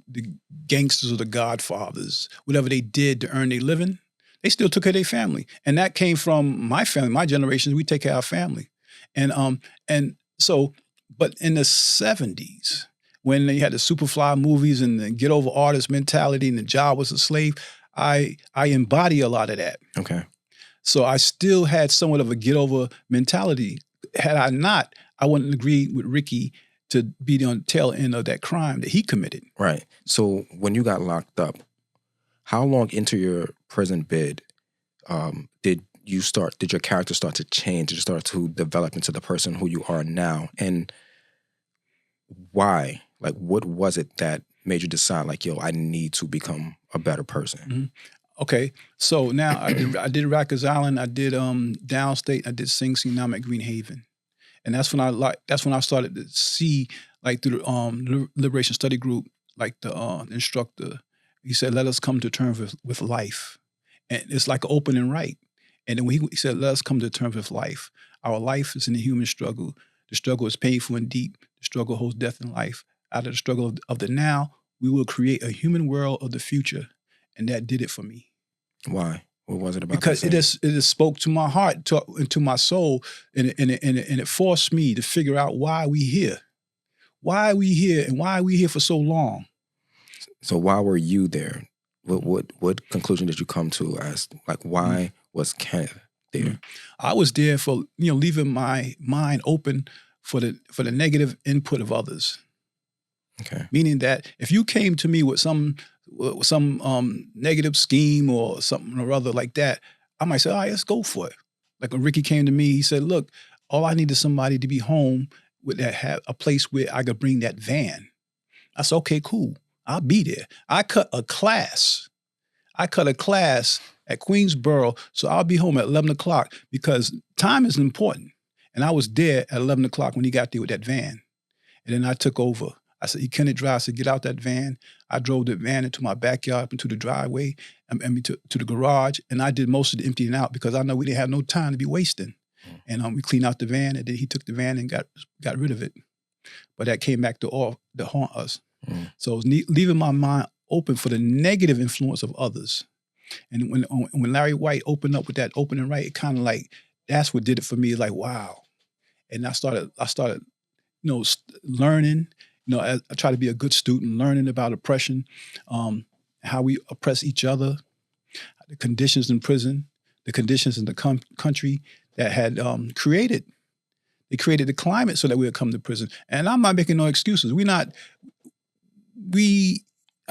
gangsters or the Godfathers, whatever they did to earn their living, they still took care of their family. And that came from my family, my generation. We take care of our family. And so, but in the 70s, when they had the Superfly movies and the get over artist mentality and the job was a slave, I embody a lot of that. Okay. So I still had somewhat of a get over mentality. Had I not, I wouldn't agree with Ricky to be on the tail end of that crime that he committed. Right. So when you got locked up, how long into your prison bid did your character start to change? Did you start to develop into the person who you are now? And why? Like, what was it that made you decide, like, yo, I need to become a better person? Okay. So now I did Rikers Island, I did Downstate, I did Sing Sing, now I'm at Green Haven. And that's when I started to see, like, through the Liberation Study Group, like the instructor, he said, "Let us come to terms with life." And it's like an open and right. And then when he said, "Let us come to terms with life. Our life is in the human struggle. The struggle is painful and deep. The struggle holds death and life. Out of the struggle of the now, we will create a human world of the future." And that did it for me. Why? What was it about? Because it just spoke to my heart, and to my soul, and it forced me to figure out why we here. Why we here, and why we here for so long. So why were you there? What conclusion did you come to as, like, why was Kenneth there? I was there for, leaving my mind open for the negative input of others. Okay. Meaning that if you came to me with some negative scheme or something or other like that, I might say, "All right, let's go for it." Like when Ricky came to me, he said, "Look, all I need is somebody to be home with that, have a place where I could bring that van." I said, "Okay, cool. I'll be there." I cut a class at Queensboro, so I'll be home at 11 o'clock because time is important. And I was there at 11 o'clock when he got there with that van. And then I took over. I said, you Kenneth drive. I said, get out that van. I drove the van into my backyard, up into the driveway, to the garage, and I did most of the emptying out because I know we didn't have no time to be wasting. And we cleaned out the van, and then he took the van and got rid of it. But that came back to haunt us. So it was leaving my mind open for the negative influence of others. And when Larry White opened up with that opening right, it kind of like, that's what did it for me. Like, wow. And I started, learning, I try to be a good student, learning about oppression, how we oppress each other, the conditions in prison, the conditions in the country that had created the climate so that we would come to prison. And I'm not making no excuses. I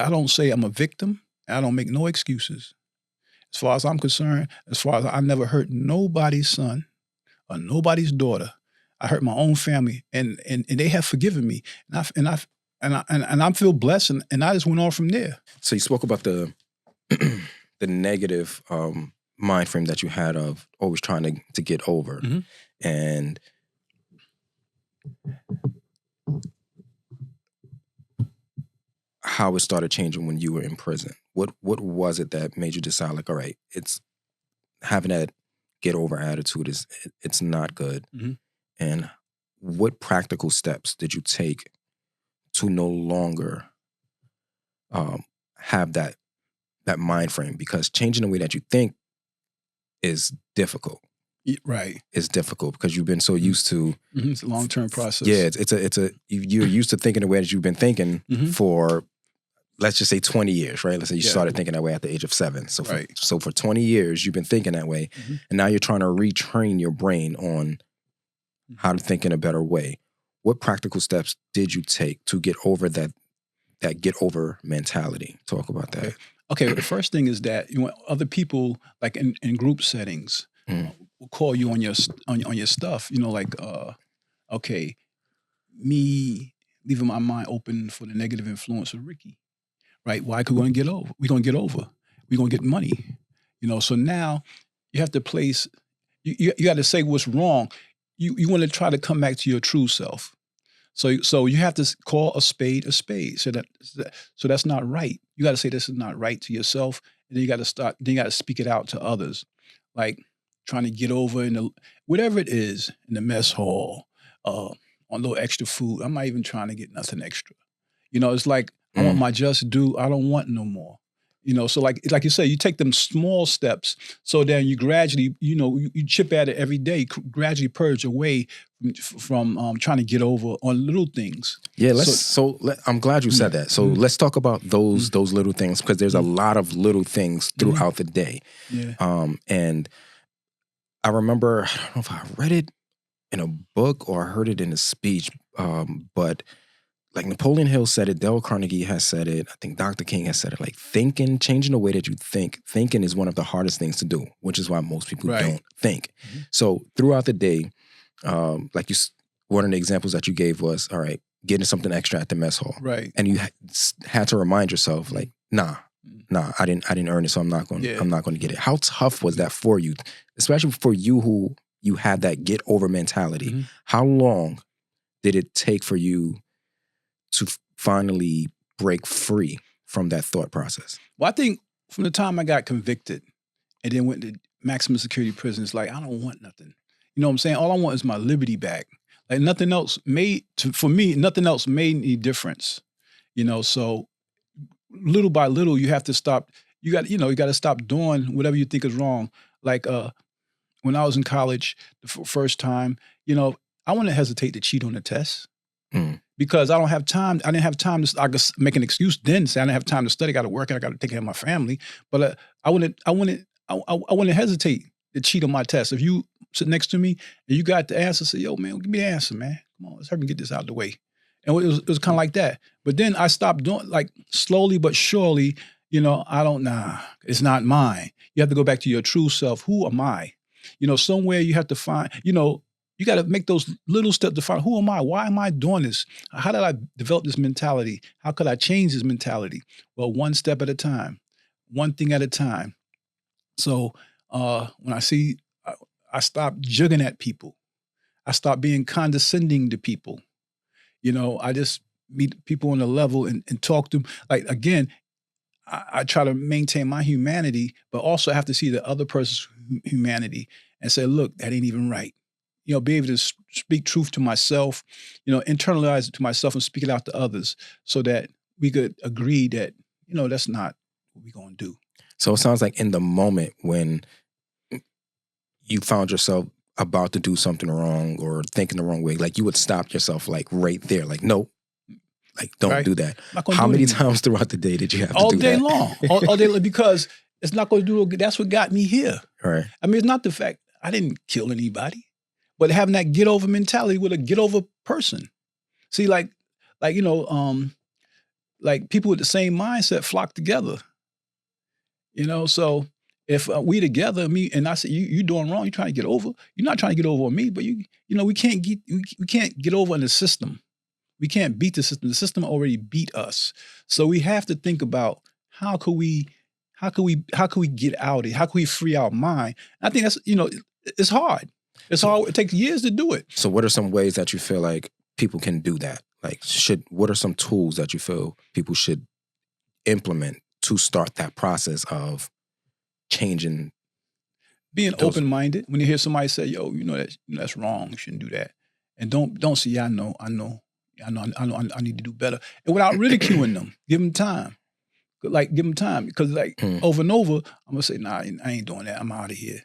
don't say I'm a victim. I don't make no excuses. As far as I'm concerned, I never hurt nobody's son or nobody's daughter. I hurt my own family, and they have forgiven me, and I feel blessed, and I just went on from there. So you spoke about the the negative mind frame that you had of always trying to get over, and how it started changing when you were in prison. What was it that made you decide, like, all right, it's having that get over attitude it's not good. And what practical steps did you take to no longer have that mind frame? Because changing the way that you think is difficult. Right. It's difficult because you've been so used to. It's a long-term process. Yeah, you're used to thinking the way that you've been thinking for, let's just say 20 years, right? Let's say you started thinking that way at the age of 7. So for 20 years, you've been thinking that way. And now you're trying to retrain your brain on how to think in a better way. What practical steps did you take to get over that get over mentality? Talk about that. Okay, the first thing is that other people, like in group settings, will call you on your stuff. Okay, me leaving my mind open for the negative influence of Ricky, right? Why? Because we're gonna get over. We're gonna get over. We're gonna get money. So now you have to place. You got to say what's wrong. You want to try to come back to your true self. So you have to call a spade a spade. So that's not right. You got to say this is not right to yourself, and then you got to start. Then you got to speak it out to others, like trying to get over whatever it is in the mess hall, on a little extra food. I'm not even trying to get nothing extra. It's like I want my just due. I don't want no more. So like you say, you take them small steps. So then you gradually, you chip at it every day, gradually purge away from trying to get over on little things. Yeah, I'm glad you said that. So let's talk about those little things, because there's a lot of little things throughout the day. Yeah. And I remember, I don't know if I read it in a book or I heard it in a speech, but like Napoleon Hill said it, Dale Carnegie has said it, I think Dr. King has said it, like changing the way that you thinking is one of the hardest things to do, which is why most people don't think. So throughout the day, like one of the examples that you gave was, all right, getting something extra at the mess hall. Right. And you had to remind yourself, like, nah, I didn't earn it, so I'm not going to get it. How tough was that for you, especially for you who you had that get over mentality? How long did it take for you to finally break free from that thought process? Well, I think from the time I got convicted and then went to maximum security prison, it's like, I don't want nothing. You know what I'm saying? All I want is my liberty back. Like nothing else for me, nothing else made any difference. So little by little, you have to stop. You got to stop doing whatever you think is wrong. Like when I was in college the first time, I wouldn't hesitate to cheat on the test. Because I don't have time. I didn't have time to. I could make an excuse then, say I didn't have time to study. I got to work. I got to take care of my family. But I wouldn't hesitate to cheat on my test. If you sit next to me and you got the answer, say, "Yo, man, give me the answer, man. Come on, let's hurry and get this out of the way." And it was kind of like that. But then I stopped doing, like, slowly but surely. It's not mine. You have to go back to your true self. Who am I? Somewhere you have to find. You got to make those little steps to find, who am I? Why am I doing this? How did I develop this mentality? How could I change this mentality? Well, one step at a time, one thing at a time. So when I stopped jugging at people. I stopped being condescending to people. I just meet people on a level and talk to them. Like, again, I try to maintain my humanity, but also I have to see the other person's humanity and say, look, that ain't even right. Be able to speak truth to myself, internalize it to myself and speak it out to others so that we could agree that, that's not what we're going to do. So it sounds like in the moment when you found yourself about to do something wrong or thinking the wrong way, like you would stop yourself like right there, like, no, like don't do that. How many times throughout the day did you have to do that? All day long, all day long, because it's not going to do, that's what got me here. Right. I mean, it's not the fact I didn't kill anybody, but having that get over mentality with a get over person. See, like people with the same mindset flock together. So if we together, me and I say you doing wrong, you're trying to get over. You're not trying to get over on me, but we can't get over in the system. We can't beat the system. The system already beat us. So we have to think about how could we get out of it? How can we free our mind? I think that's it's hard. It's hard. It takes years to do it. So what are some ways that you feel like people can do that? Like what are some tools that you feel people should implement to start that process of changing? Being open-minded. When you hear somebody say, yo, that's wrong, you shouldn't do that. And don't say, yeah, I know, I need to do better. And without ridiculing them, give them time. Like, give them time. Because over and over, I'm going to say, nah, I ain't doing that. I'm out of here.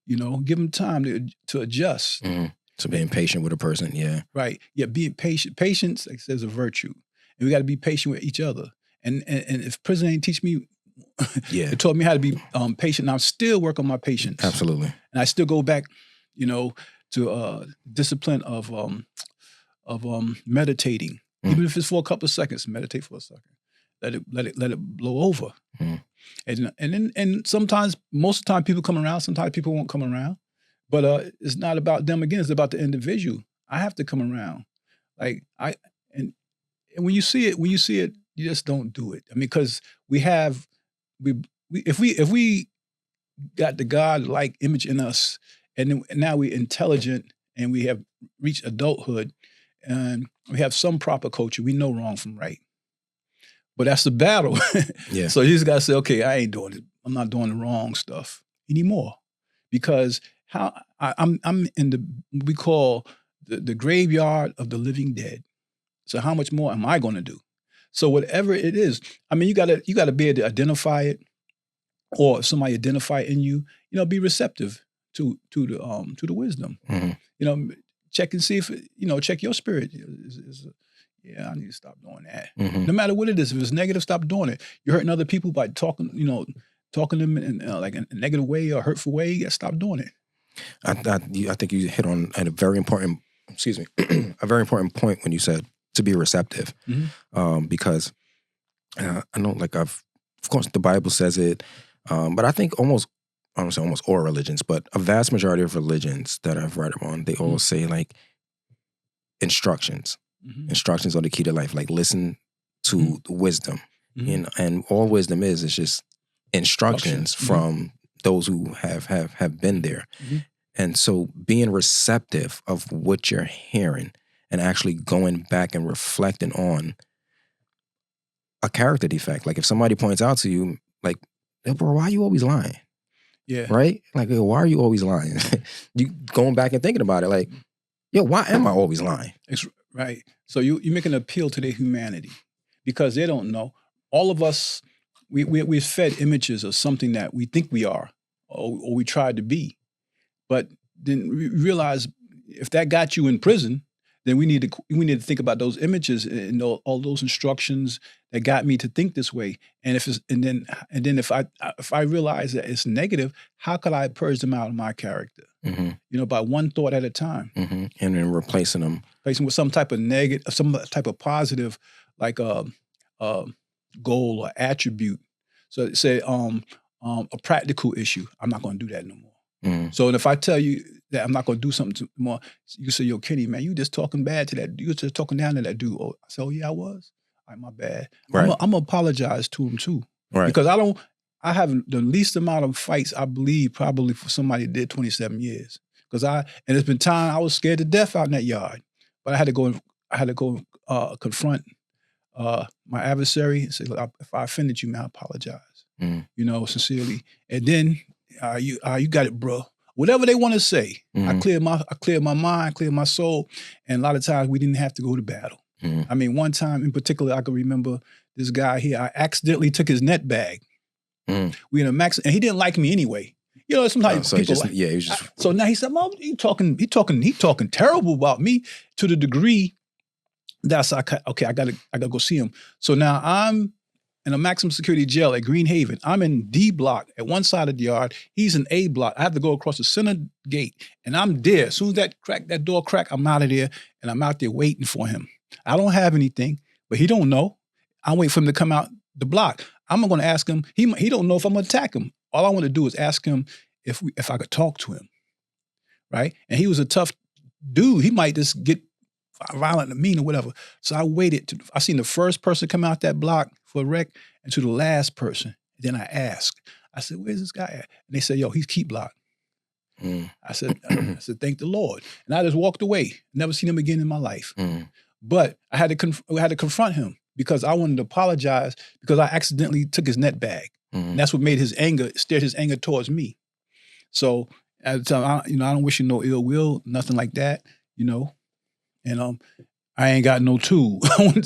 Give them time to adjust. So being patient with a person, yeah. Right. Yeah, being patient. Patience, like I said, is a virtue. And we got to be patient with each other. And if prison ain't teach me, it taught me how to be patient. And I'm still working on my patience. Absolutely. And I still go back, to discipline of meditating. Even if it's for a couple of seconds, meditate for a second. Let it blow over. And sometimes, most of the time, people come around. Sometimes people won't come around. But it's not about them again. It's about the individual. I have to come around. And when you see it, you just don't do it. I mean, because if we got the God-like image in us, and now we're intelligent and we have reached adulthood, and we have some proper culture, we know wrong from right. But that's the battle. Yeah. So you just got to say, okay, I ain't doing it. I'm not doing the wrong stuff anymore, because I'm in we call the graveyard of the living dead. So how much more am I going to do? So whatever it is, I mean, you gotta be able to identify it, or if somebody identify it in you, be receptive to the wisdom. Check and see if check your spirit. Yeah, I need to stop doing that. No matter what it is, if it's negative, stop doing it. You're hurting other people by talking to them in like a negative way or hurtful way. You gotta stop doing it. I think you hit on a very important, a very important point when you said to be receptive, because I know, like of course, the Bible says it, but I think I don't say almost all religions, but a vast majority of religions that I've read on, they all say like instructions. Instructions are the key to life. Like, listen to wisdom, and all wisdom is just instructions from those who have been there. And so being receptive of what you're hearing and actually going back and reflecting on a character defect. Like if somebody points out to you, like, hey, bro, why are you always lying? Yeah. Right? Like, why are you always lying? You going back and thinking about it, like, yo, why am I always lying? Right. So you make an appeal to their humanity, because they don't know. All of us, we're fed images of something that we think we are, or we tried to be. But then we realize if that got you in prison, then we need to think about those images and all those instructions that got me to think this way. And then if I realize that it's negative, how could I purge them out of my character? By one thought at a time. And then replacing them with some type of negative, some type of positive, like a goal or attribute. So say a practical issue. I'm not going to do that no more. So if I tell you that I'm not going to do something more, you say, yo, Kenny, man, you just talking bad to that. You were just talking down to that dude. Oh, I said, oh yeah, I was. All right, my bad. Right. I'm gonna apologize to him too. Right. Because I have the least amount of fights, I believe, probably for somebody that did 27 years. And it's been time I was scared to death out in that yard. But I had to go confront my adversary and say, look, if I offended you, man, I apologize. Mm. Sincerely. And then you got it, bro. Whatever they want to say, I cleared my mind, cleared my soul, and a lot of times we didn't have to go to battle. I mean, one time in particular, I can remember this guy here. I accidentally took his net bag. We in a max, and he didn't like me anyway. Sometimes So people he was just. so now he said, "Mom, he talking terrible about me to the degree that I said, okay, I gotta go see him." So now I'm in a maximum security jail at Green Haven. I'm in D block at one side of the yard. He's in A block. I have to go across the center gate, and I'm there. As soon as that door crack, I'm out of there, and I'm out there waiting for him. I don't have anything, but he don't know. I'm waiting for him to come out the block. I'm going to ask him. He don't know if I'm going to attack him. All I want to do is ask him if I could talk to him, right? And he was a tough dude. He might just get violent and mean or whatever. So I waited. I seen the first person come out that block for a wreck and to the last person. Then I asked. I said, "Where's this guy at?" And they said, "Yo, he's keep block." I said, "Thank the Lord." And I just walked away. Never seen him again in my life. But I had to confront him because I wanted to apologize because I accidentally took his net bag. And that's what made steered his anger towards me. So at the time, I don't wish you no ill will, nothing like that, And I ain't got no tool. I would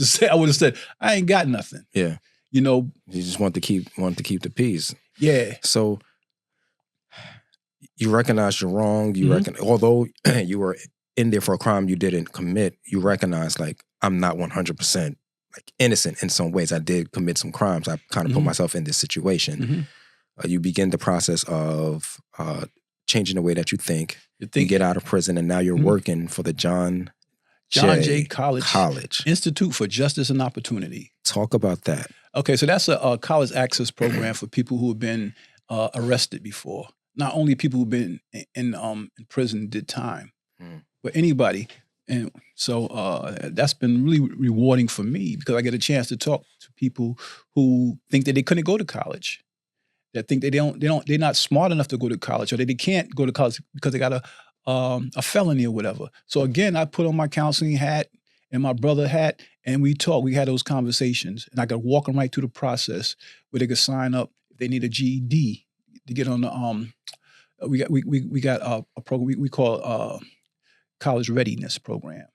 have said, I ain't got nothing. Yeah. You just want to keep the peace. Yeah. So you recognize you're wrong. You although you were in there for a crime you didn't commit, you recognize like I'm not 100% like innocent in some ways. I did commit some crimes. I kind of put myself in this situation. You begin the process of changing the way that you think. You get out of prison, and now you're working for the John Jay College Institute for Justice and Opportunity. Talk about that. Okay, so that's a college access program for people who have been arrested before. Not only people who've been in prison did time, but anybody. And so that's been really rewarding for me because I get a chance to talk to people who think that they couldn't go to college, that think they're not smart enough to go to college, or they can't go to college because they got a felony or whatever. So again, I put on my counseling hat and my brother hat, and we talked. We had those conversations, and I could walk them right through the process where they could sign up if they need a GED to get on the. We got a program we call college readiness program.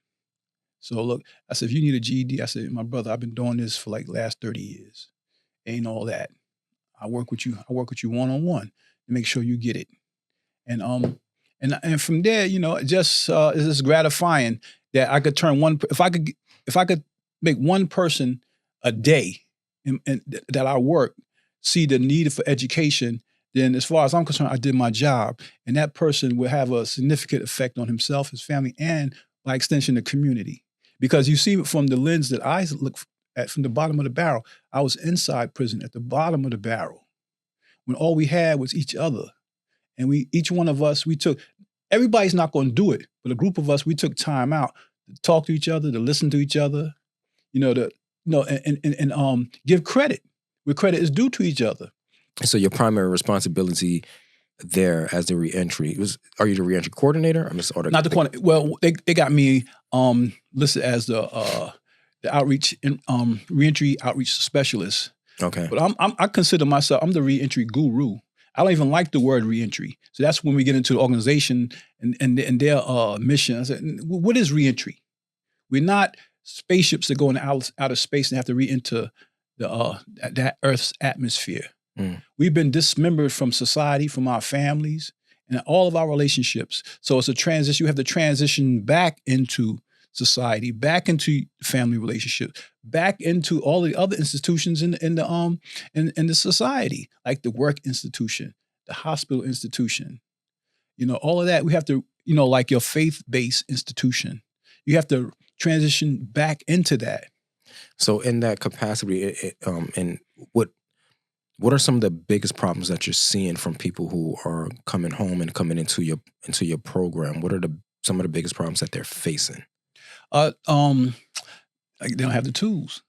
So look, I said, if you need a GED, I said, my brother, I've been doing this for like last 30 years. Ain't all that. I work with you one-on-one to make sure you get it. And from there, it's just gratifying that I could turn if I could make one person a day and that I work see the need for education, then as far as I'm concerned, I did my job. And that person will have a significant effect on himself, his family, and by extension, the community. Because you see from the lens that I look at from the bottom of the barrel, I was inside prison at the bottom of the barrel when all we had was each other. And each one of us, everybody's not going to do it, but a group of us, we took time out to talk to each other, to listen to each other, and give credit where credit is due to each other. So your primary responsibility there as the reentry are you the reentry coordinator? Not the coordinator. Well, they got me listed as the outreach reentry outreach specialist. Okay. But I consider myself, I'm the reentry guru. I don't even like the word reentry. So that's when we get into the organization and their mission. I said, what is reentry? We're not spaceships that go into outer space and have to re-enter that Earth's atmosphere. We've been dismembered from society, from our families, and all of our relationships. So it's a transition. You have to transition back into society, back into family relationships, back into all the other institutions in the society, like the work institution, the hospital institution. All of that. We have to, like your faith-based institution. You have to transition back into that. So in that capacity, and what are some of the biggest problems that you're seeing from people who are coming home and coming into your program? What are some of the biggest problems that they're facing? Like they don't have the tools.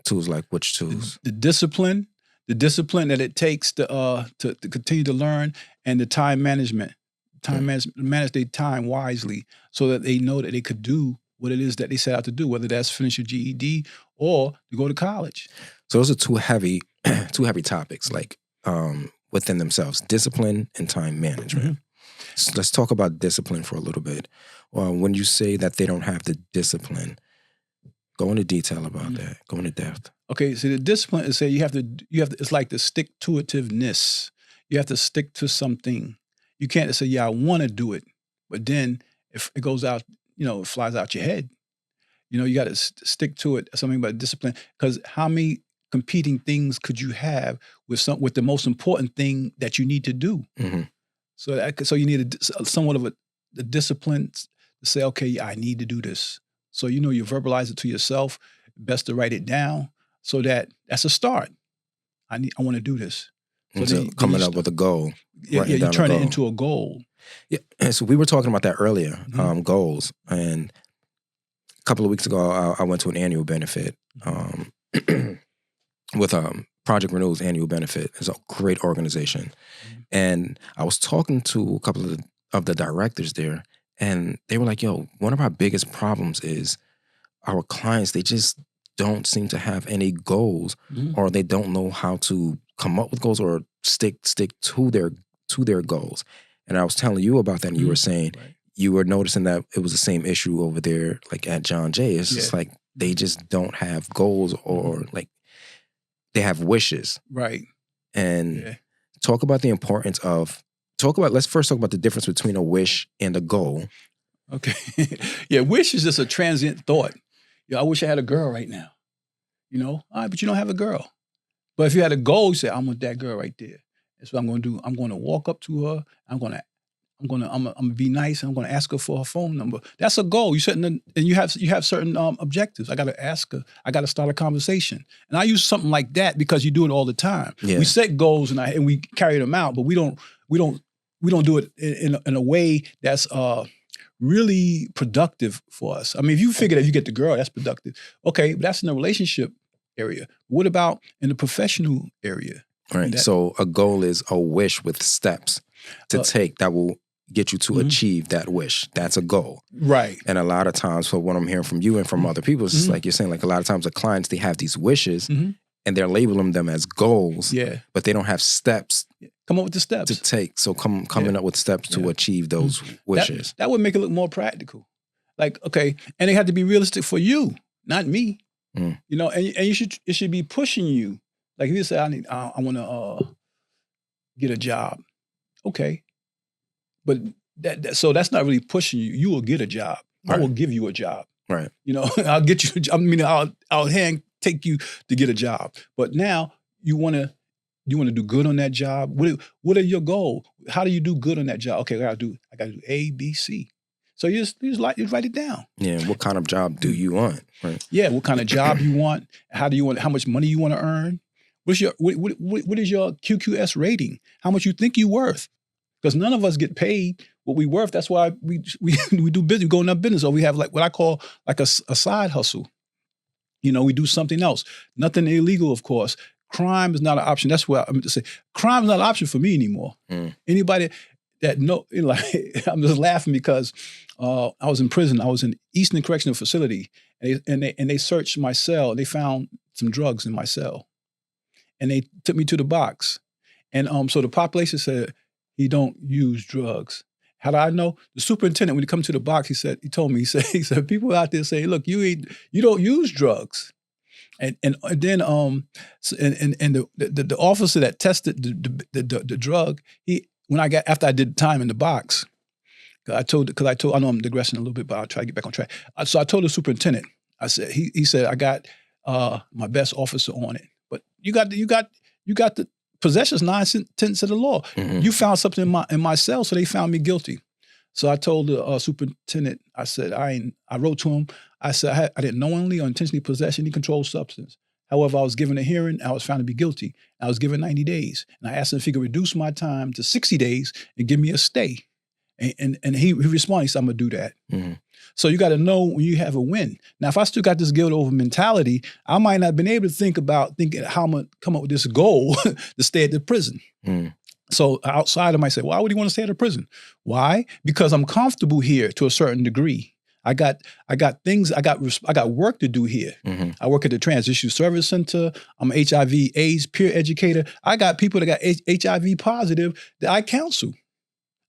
Tools like which tools? The discipline that it takes to continue to learn, and the time management. Manage their time wisely so that they know that they could do what it is that they set out to do, whether that's finish your GED or to go to college. So those are two heavy topics, like within themselves: discipline and time management. So let's talk about discipline for a little bit. When you say that they don't have the discipline, go into detail about that. Go into depth. Okay, so the discipline is say you have to. It's like the stick-to-itiveness. You have to stick to something. You can't say, "Yeah, I want to do it," but then if it goes out, it flies out your head. You got to stick to it. Something about discipline, because how many competing things could you have with the most important thing that you need to do? Mm-hmm. So you need somewhat of the discipline to say, okay, I need to do this. So you verbalize it to yourself. Best to write it down so that's a start. I want to do this. So coming up with a goal. Yeah, you turn it into a goal. Yeah, and so we were talking about that earlier, goals. And a couple of weeks ago, I went to an annual benefit with Project Renewal's annual benefit. It's a great organization. And I was talking to a couple of the directors there, and they were like, yo, one of our biggest problems is our clients, they just don't seem to have any goals, or they don't know how to come up with goals or stick to their goals. And I was telling you about that, and you were saying you were noticing that it was the same issue over there, like at John Jay. It's just like they just don't have goals, or like they have wishes. Right. And talk about the importance of, let's first talk about the difference between a wish and a goal. Okay. Yeah, wish is just a transient thought. I wish I had a girl right now. All right, but you don't have a girl. But if you had a goal, you say, I want that girl right there. That's what I'm going to do. I'm going to walk up to her. I'm going to be nice. I'm going to ask her for her phone number. That's a goal. And you have certain objectives. I got to ask her. I got to start a conversation. And I use something like that because you do it all the time. Yeah. We set goals and we carry them out, but we don't do it in a way that's really productive for us. I mean, if you figure that you get the girl, that's productive. Okay, but that's in the relationship area. What about in the professional area? Right. So a goal is a wish with steps to take that will get you to achieve that wish. That's a goal. Right. And a lot of times, for what I'm hearing from you and from other people, it's just like you're saying, like a lot of times the clients, they have these wishes and they're labeling them as goals, but they don't have steps. Come up with the steps to take. So coming up with steps to achieve those wishes. That would make it look more practical. Like, okay, and they have to be realistic for you, not me. And it should be pushing you. Like if you say, I want to get a job. Okay. But so that's not really pushing you. You will get a job. Right. I will give you a job. Right. I'll get you, I'll take you to get a job. But now you want to do good on that job. What are your goals? How do you do good on that job? Okay, I got to do A, B, C. So you just write it down. Yeah. What kind of job do you want? Right. Yeah. What kind of job you want? How much money you want to earn? What is your QQS rating? How much you think you're worth? Because none of us get paid what we worth. That's why we do business. We go in our business, or we have like what I call like a side hustle. We do something else. Nothing illegal, of course. Crime is not an option. That's what I meant to say. Crime is not an option for me anymore. Anybody that I'm just laughing because I was in prison. I was in Eastern Correctional Facility, and they searched my cell. They found some drugs in my cell, and they took me to the box. And so the population said he don't use drugs. How do I know? The superintendent, when he come to the box, he told me, he said, people out there say, look, you don't use drugs. And then the officer that tested the drug, after I did time in the box, I know I'm digressing a little bit, but I'll try to get back on track. So I told the superintendent, I said, he said, I got my best officer on it, but you got the possession's 9/10 of the law. You found something in my cell, so they found me guilty. So I told the superintendent, I said, I wrote to him, I said, I didn't knowingly or intentionally possess any controlled substance. However, I was given a hearing, I was found to be guilty. I was given 90 days. And I asked him if he could reduce my time to 60 days and give me a stay. And he responded, he said, I'm going to do that. So you got to know when you have a win. Now, if I still got this guilt over mentality, I might not have been able to think how I'm going to come up with this goal to stay at the prison. So outsider might say, why would he want to stay at a prison? Why? Because I'm comfortable here to a certain degree. I got things. I got work to do here. Mm-hmm. I work at the Transition Service Center. I'm an HIV/AIDS peer educator. I got people that got HIV positive that I counsel.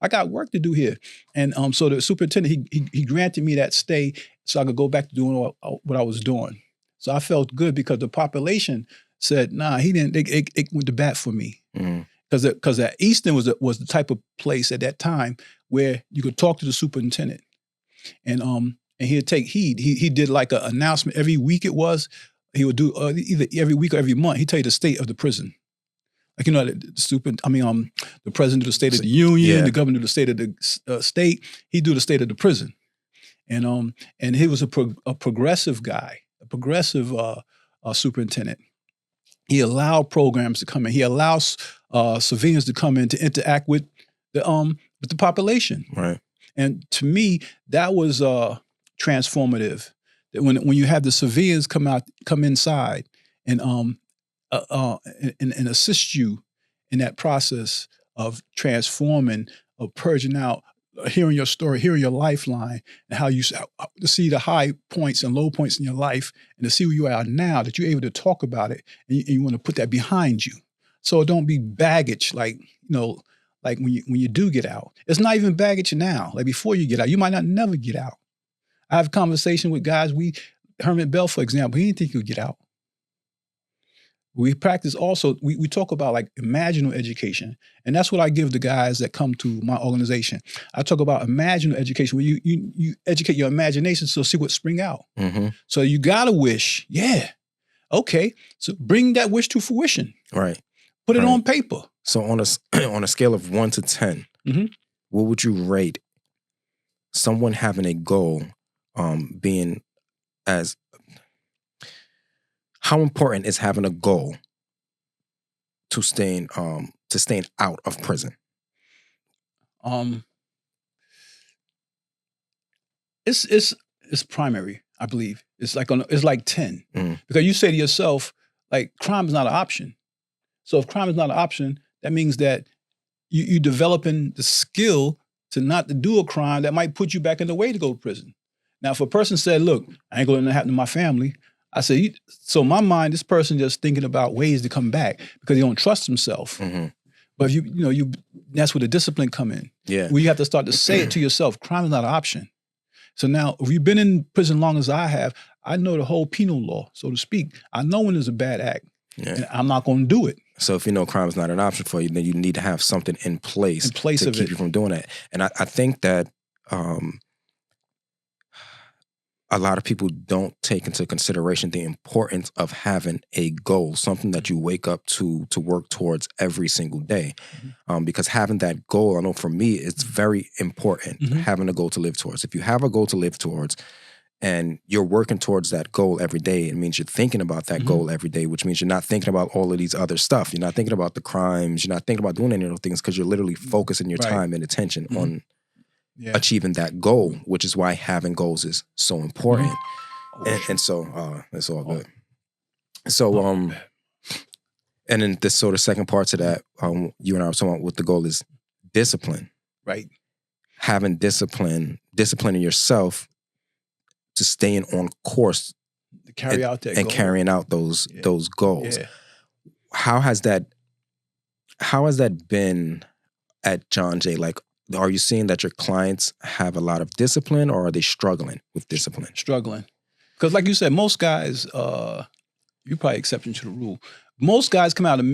I got work to do here. And so the superintendent, he granted me that stay so I could go back to doing what I was doing. So I felt good because the population said, nah, he didn't, it went to bat for me. Because that Easton was the type of place at that time where you could talk to the superintendent. And he'd take heed. He did like an announcement every week it was. He would do either every week or every month. He'd tell you the state of the prison. Like, you know, the president of the State of the Union, the governor of the state of the state, he'd do the state of the prison. And he was a progressive guy, a progressive superintendent. He allowed programs to come in. He allows civilians to come in to interact with the population. Right. And to me, that was transformative. That when you have the civilians come inside and assist you in that process of transforming, of purging out, hearing your story, hearing your lifeline, and how you to see the high points and low points in your life, and to see where you are now, that you're able to talk about it, and you want to put that behind you, so it don't be baggage. Like like when you do get out, it's not even baggage now. Like before you get out, you might not never get out. I have a conversation with guys. Herman Bell, for example, he didn't think he would get out. We practice also, we talk about like imaginal education. And that's what I give the guys that come to my organization. I talk about imaginal education, where you educate your imagination so see what spring out. Mm-hmm. So you got a wish. Yeah. Okay. So bring that wish to fruition. Right. Put it on paper. So on a scale of 1 to 10, what would you rate someone having a goal being as... How important is having a goal to staying out of prison? It's primary, I believe. It's like 10. Because you say to yourself, like, crime is not an option. So if crime is not an option, that means that you developing the skill to not to do a crime that might put you back in the way to go to prison. Now, if a person said, look, I ain't going to let it happen to my family, I say, so in my mind, this person just thinking about ways to come back because he don't trust himself. But if that's where the discipline come in. Yeah. Where you have to start to say it to yourself, crime is not an option. So now, if you've been in prison long as I have, I know the whole penal law, so to speak. I know when there's a bad act, and I'm not going to do it. So if you know crime is not an option for you, then you need to have something in place to keep you from doing that. And I think that a lot of people don't take into consideration the importance of having a goal, something that you wake up to work towards every single day. Because having that goal, I know for me, it's very important, having a goal to live towards. If you have a goal to live towards and you're working towards that goal every day, it means you're thinking about that goal every day, which means you're not thinking about all of these other stuff. You're not thinking about the crimes. You're not thinking about doing any of those things because you're literally focusing your time and attention on achieving that goal, which is why having goals is so important. And so it's all good. So and then this sort of second part to that, you and I were talking about what the goal is: discipline. Right. Having disciplining yourself to staying on course to carry out that goal. Carrying out those goals. Yeah. How has that been at John Jay? Like, are you seeing that your clients have a lot of discipline, or are they struggling with discipline? Struggling. Because like you said, most guys, you're probably exception to the rule. Most guys come out of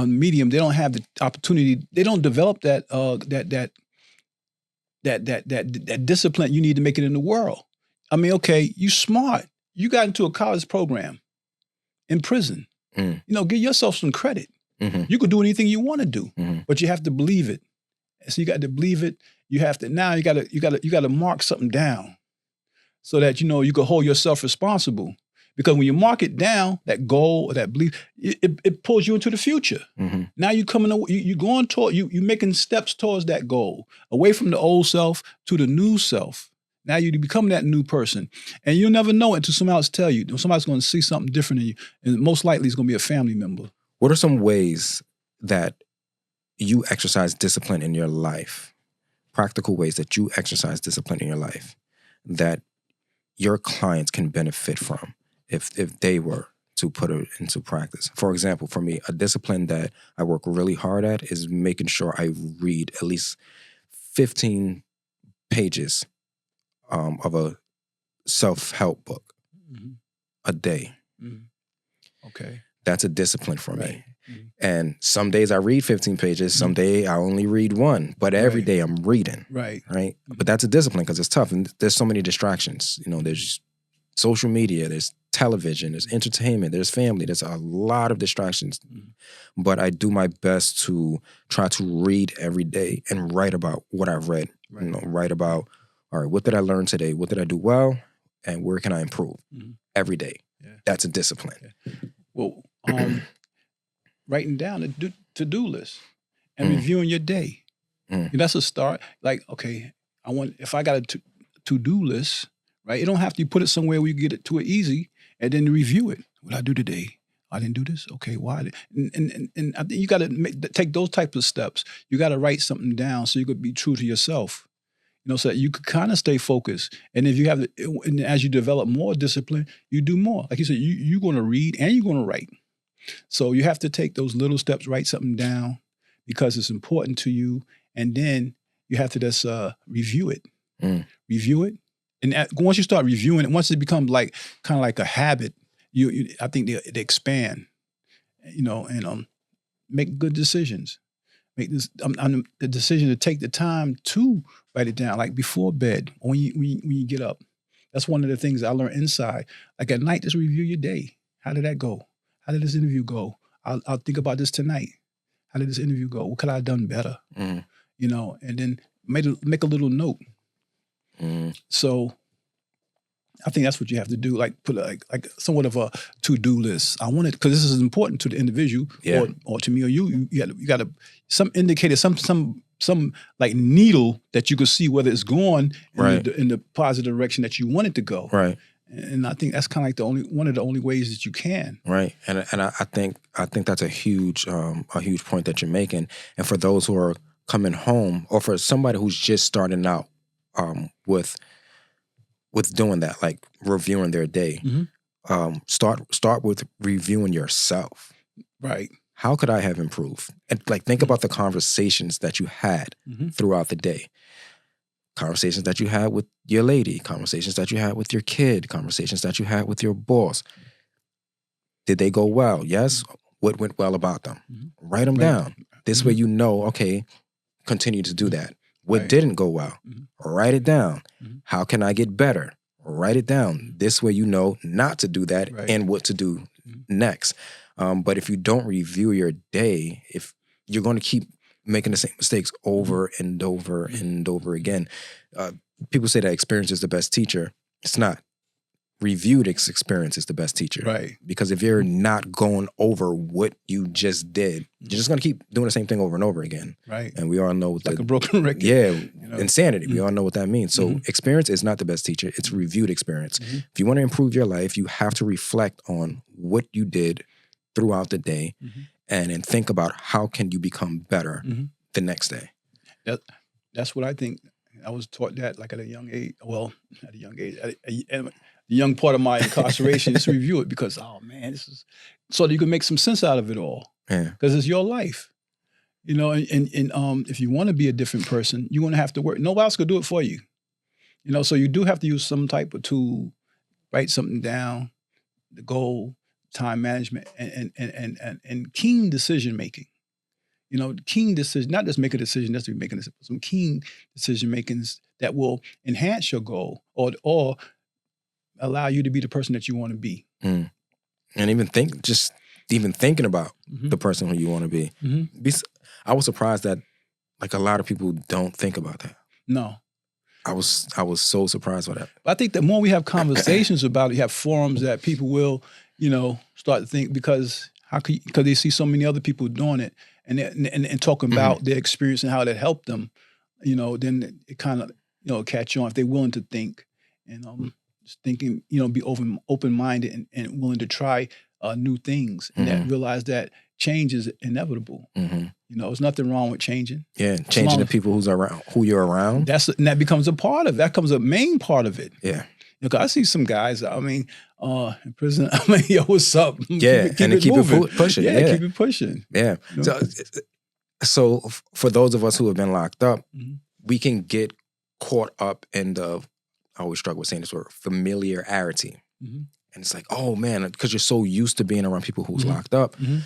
medium, they don't have the opportunity, they don't develop that discipline you need to make it in the world. I mean, okay, you smart. You got into a college program in prison. Give yourself some credit. You could do anything you want to do, but you have to believe it. So you got to believe it. You have to now. You got to mark something down, so that you can hold yourself responsible. Because when you mark it down, that goal or that belief, it pulls you into the future. Now you going toward you making steps towards that goal, away from the old self to the new self. Now you become that new person, and you'll never know it until somebody else tell you. Somebody's going to see something different in you, and most likely it's going to be a family member. What are some ways that you exercise discipline in your life, practical ways that you exercise discipline in your life that your clients can benefit from if they were to put it into practice? For example, for me, a discipline that I work really hard at is making sure I read at least 15 pages of a self-help book a day. Okay. That's a discipline for me. Mm-hmm. And some days I read 15 pages, some day I only read one, but every day I'm reading. Right. But that's a discipline because it's tough. And there's so many distractions. There's social media, there's television, there's entertainment, there's family, there's a lot of distractions. But I do my best to try to read every day and write about what I've read. Write about, all right, what did I learn today? What did I do well? And where can I improve? Every day. Yeah. That's a discipline. Yeah. Well, writing down a to-do list and reviewing your day. That's a start. Like, okay, if I got a to-do list, right? You don't have to put it somewhere where you get it to it easy and then review it. What did I do today? I didn't do this. Okay, why? And I think you got to take those types of steps. You got to write something down so you could be true to yourself. So that you could kind of stay focused. And if you have, and as you develop more discipline, you do more. Like you said, you're going to read and you're going to write. So you have to take those little steps, write something down because it's important to you. And then you have to just review it. Review it. And once you start reviewing it, once it becomes kind of like a habit, I think they expand, and make good decisions. Make the decision to take the time to write it down, like before bed, or when you get up. That's one of the things I learned inside. Like at night, just review your day. How did that go? How did this interview go? I'll think about this tonight. How did this interview go? What could I have done better? And then make a little note. So I think that's what you have to do. Like put like somewhat of a to-do list. I want it because this is important to the individual, or to me or you. You got some indicator, some like needle that you can see whether it's going in the positive direction that you want it to go. Right. And I think that's kind of like one of the only ways that you can. Right. And I think that's a huge point that you're making. And for those who are coming home, or for somebody who's just starting out with doing that, like reviewing their day, start with reviewing yourself. Right. How could I have improved? And think about the conversations that you had throughout the day. Conversations that you had with your lady, conversations that you had with your kid, conversations that you had with your boss. Did they go well? Yes. What went well about them? Write them down. This way okay, continue to do that. What didn't go well? Write it down. How can I get better? Write it down. This way not to do that and what to do next. But if you don't review your day, if you're going to keep making the same mistakes over and over and over again, people say that experience is the best teacher. It's not. Reviewed experience is the best teacher. Right. Because if you're not going over what you just did, you're just going to keep doing the same thing over and over again. Right. And we all know like a broken record. Yeah, insanity. We all know what that means. So experience is not the best teacher. It's reviewed experience. If you want to improve your life, you have to reflect on what you did throughout the day and then think about how can you become better the next day. That's what I think. I was taught that at a young age. Well, at a young age. The young part of my incarceration is to review it because, oh man, this is so that you can make some sense out of it all. Yeah. Because it's your life. And if you want to be a different person, you're going to have to work. Nobody else could do it for you. So you do have to use some type of tool, write something down, the goal, time management, and keen decision making. Keen decision, not just make a decision, just to be making some keen decision makings that will enhance your goal or allow you to be the person that you want to be. And even thinking about the person who you want to be. I was surprised that a lot of people don't think about that. No. I was so surprised by that. I think the more we have conversations about it, you have forums that people will, start to think because they see so many other people doing it and talking about their experience and how that helped them, then it kind of, catch on if they're willing to think and just thinking, be open-minded and willing to try new things and that realize that change is inevitable. There's nothing wrong with changing. Yeah, changing the people who you're around. And that becomes a part of it. That becomes a main part of it. Yeah. Look, I see some guys, I mean, in prison, I mean, yo, what's up? Yeah, keep and it keep moving. it pushing. Yeah, Yeah, keep it pushing. yeah. You know? So for those of us who have been locked up, Mhm. we can get caught up in the, I always struggle with saying this word, familiarity. Mhm. And it's like, oh man, because you're so used to being around people who's Mhm. locked up. Mhm.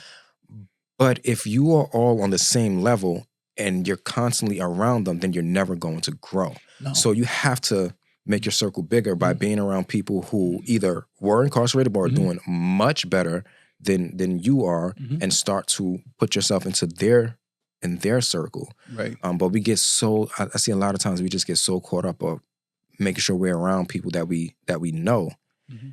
But if you are all on the same level and you're constantly around them, then you're never going to grow. No. So you have to make your circle bigger by being around people who either were incarcerated but are doing much better than you are, and start to put yourself into their circle. Right. But we get so, I see a lot of times we just get so caught up of making sure we're around people that we know,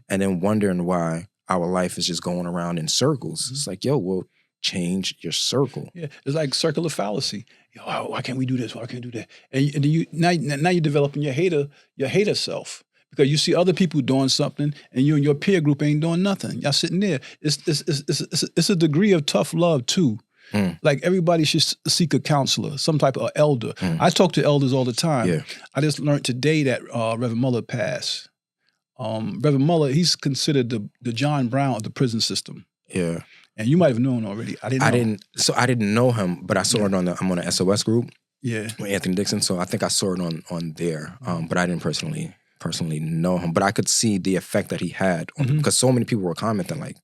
and then wondering why our life is just going around in circles. It's like, yo, well, change your circle. Yeah, it's like circular fallacy. Yo, why can't we do this? Why can't we do that? And you now you're developing your hater self, because you see other people doing something and you and your peer group ain't doing nothing. Y'all sitting there. It's a degree of tough love too. Like everybody should seek a counselor, some type of elder. I talk to elders all the time. Yeah. I just learned today that Reverend Muller passed. Reverend Muller, he's considered the John Brown of the prison system. Yeah. And you might have known already. I didn't know him, but I saw it I'm on an SOS group. Yeah. With Anthony Dixon. So I think I saw it on there. But I didn't personally know him. But I could see the effect that he had on because so many people were commenting, like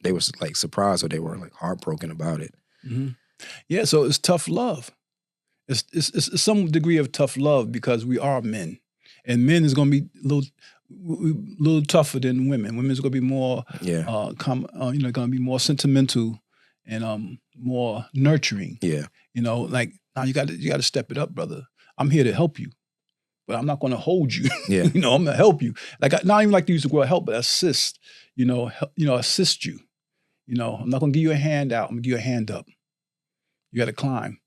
they were like surprised or they were like heartbroken about it. Yeah, so it's tough love. It's some degree of tough love because we are men, and men is going to be a little tougher than women. Women's going to be more, going to be more sentimental and more nurturing. Yeah, like now you got to step it up, brother. I'm here to help you, but I'm not going to hold you. Yeah, I'm going to help you. Like not even like to use the word help, but assist. Assist you. I'm not going to give you a hand out. I'm going to give you a hand up. You got to climb.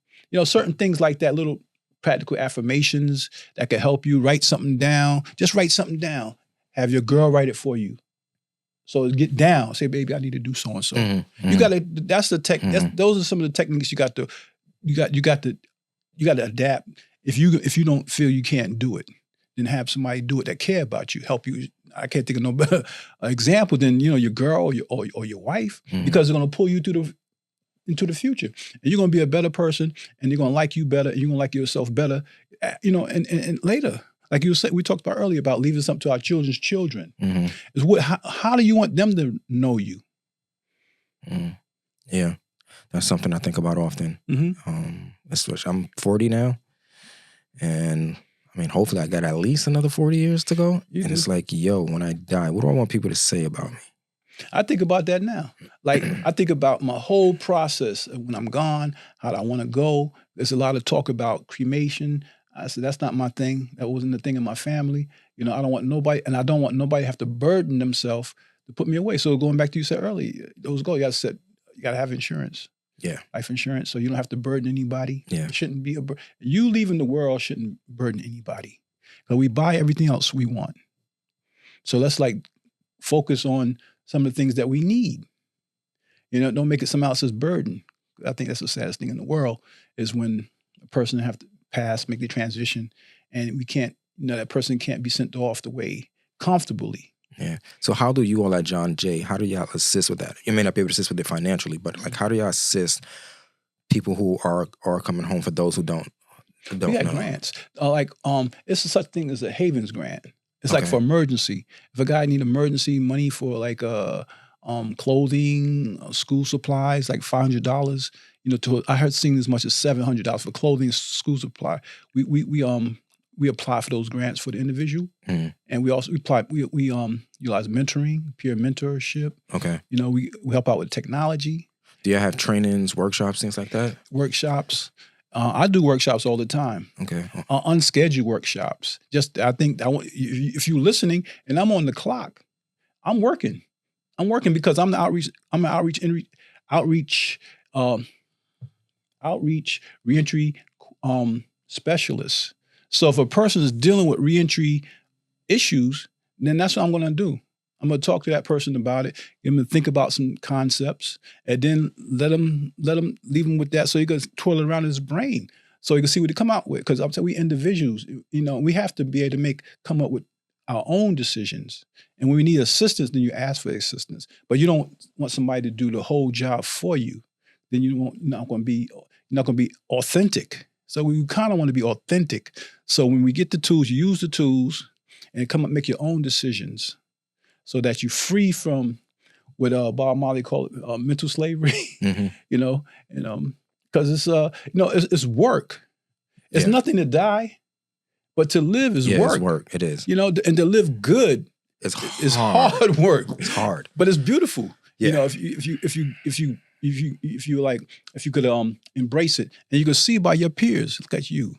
Certain things like that, little practical affirmations that could help you. Write something down. Just write something down. Have your girl write it for you. So get down. Say, baby, I need to do so and so. You got to. That's the tech. Those are some of the techniques you got to adapt. If you don't feel you can't do it, then have somebody do it that care about you, help you. I can't think of no better example than your girl or your wife, because they're gonna pull you into the future, and you're gonna be a better person, and they're gonna like you better, and you're gonna like yourself better, and later, like you said, we talked about earlier about leaving something to our children's children. Is how do you want them to know you? Yeah, that's something I think about often. Especially, I'm 40 now, and I mean, hopefully I got at least another 40 years to go. It's like, yo, when I die, what do I want people to say about me? I think about that now. Like, I think about my whole process of when I'm gone, how do I want to go. There's a lot of talk about cremation. I said, that's not my thing. That wasn't the thing in my family. I don't want nobody, and I don't want nobody to have to burden themselves to put me away. So going back to you said earlier, those goals, you got to have insurance. Yeah. Life insurance, so you don't have to burden anybody. Yeah. It shouldn't be you leaving the world shouldn't burden anybody. But we buy everything else we want. So let's focus on some of the things that we need. Don't make it someone else's burden. I think that's the saddest thing in the world is when a person have to pass, make the transition, and we can't, that person can't be sent off the way comfortably. Yeah. So how do you all at John Jay, how do y'all assist with that? You may not be able to assist with it financially, but how do y'all assist people who are coming home for those who don't We got know? grants. It's such thing as a Havens grant. It's like for emergency. If a guy need emergency money for clothing, school supplies, like $500, I heard seeing as much as $700 for clothing, school supply. We apply for those grants for the individual, and we also we utilize mentoring, peer mentorship. Okay, we help out with technology. Do you have trainings, workshops, things like that? Workshops. I do workshops all the time. Okay, unscheduled workshops. If you're listening, and I'm on the clock, I'm working. I'm working because I'm the outreach. I'm an outreach reentry specialist. So if a person is dealing with reentry issues, then that's what I'm going to do. I'm going to talk to that person about it, get them to think about some concepts, and then leave him with that so he can twirl it around his brain so he can see what he come out with. Because I'm saying we individuals, we have to be able to come up with our own decisions. And when we need assistance, then you ask for assistance. But you don't want somebody to do the whole job for you. Then you're not going to be authentic. So we kind of want to be authentic. So when we get the tools, you use the tools and come up, make your own decisions, so that you're free from what Bob Marley called it, mental slavery. Mm-hmm. And because it's work. It's nothing to die, but to live is work. It's work. It is. And to live good is hard work. It's hard, but it's beautiful. Yeah. If you could embrace it, and you could see by your peers. Look at you,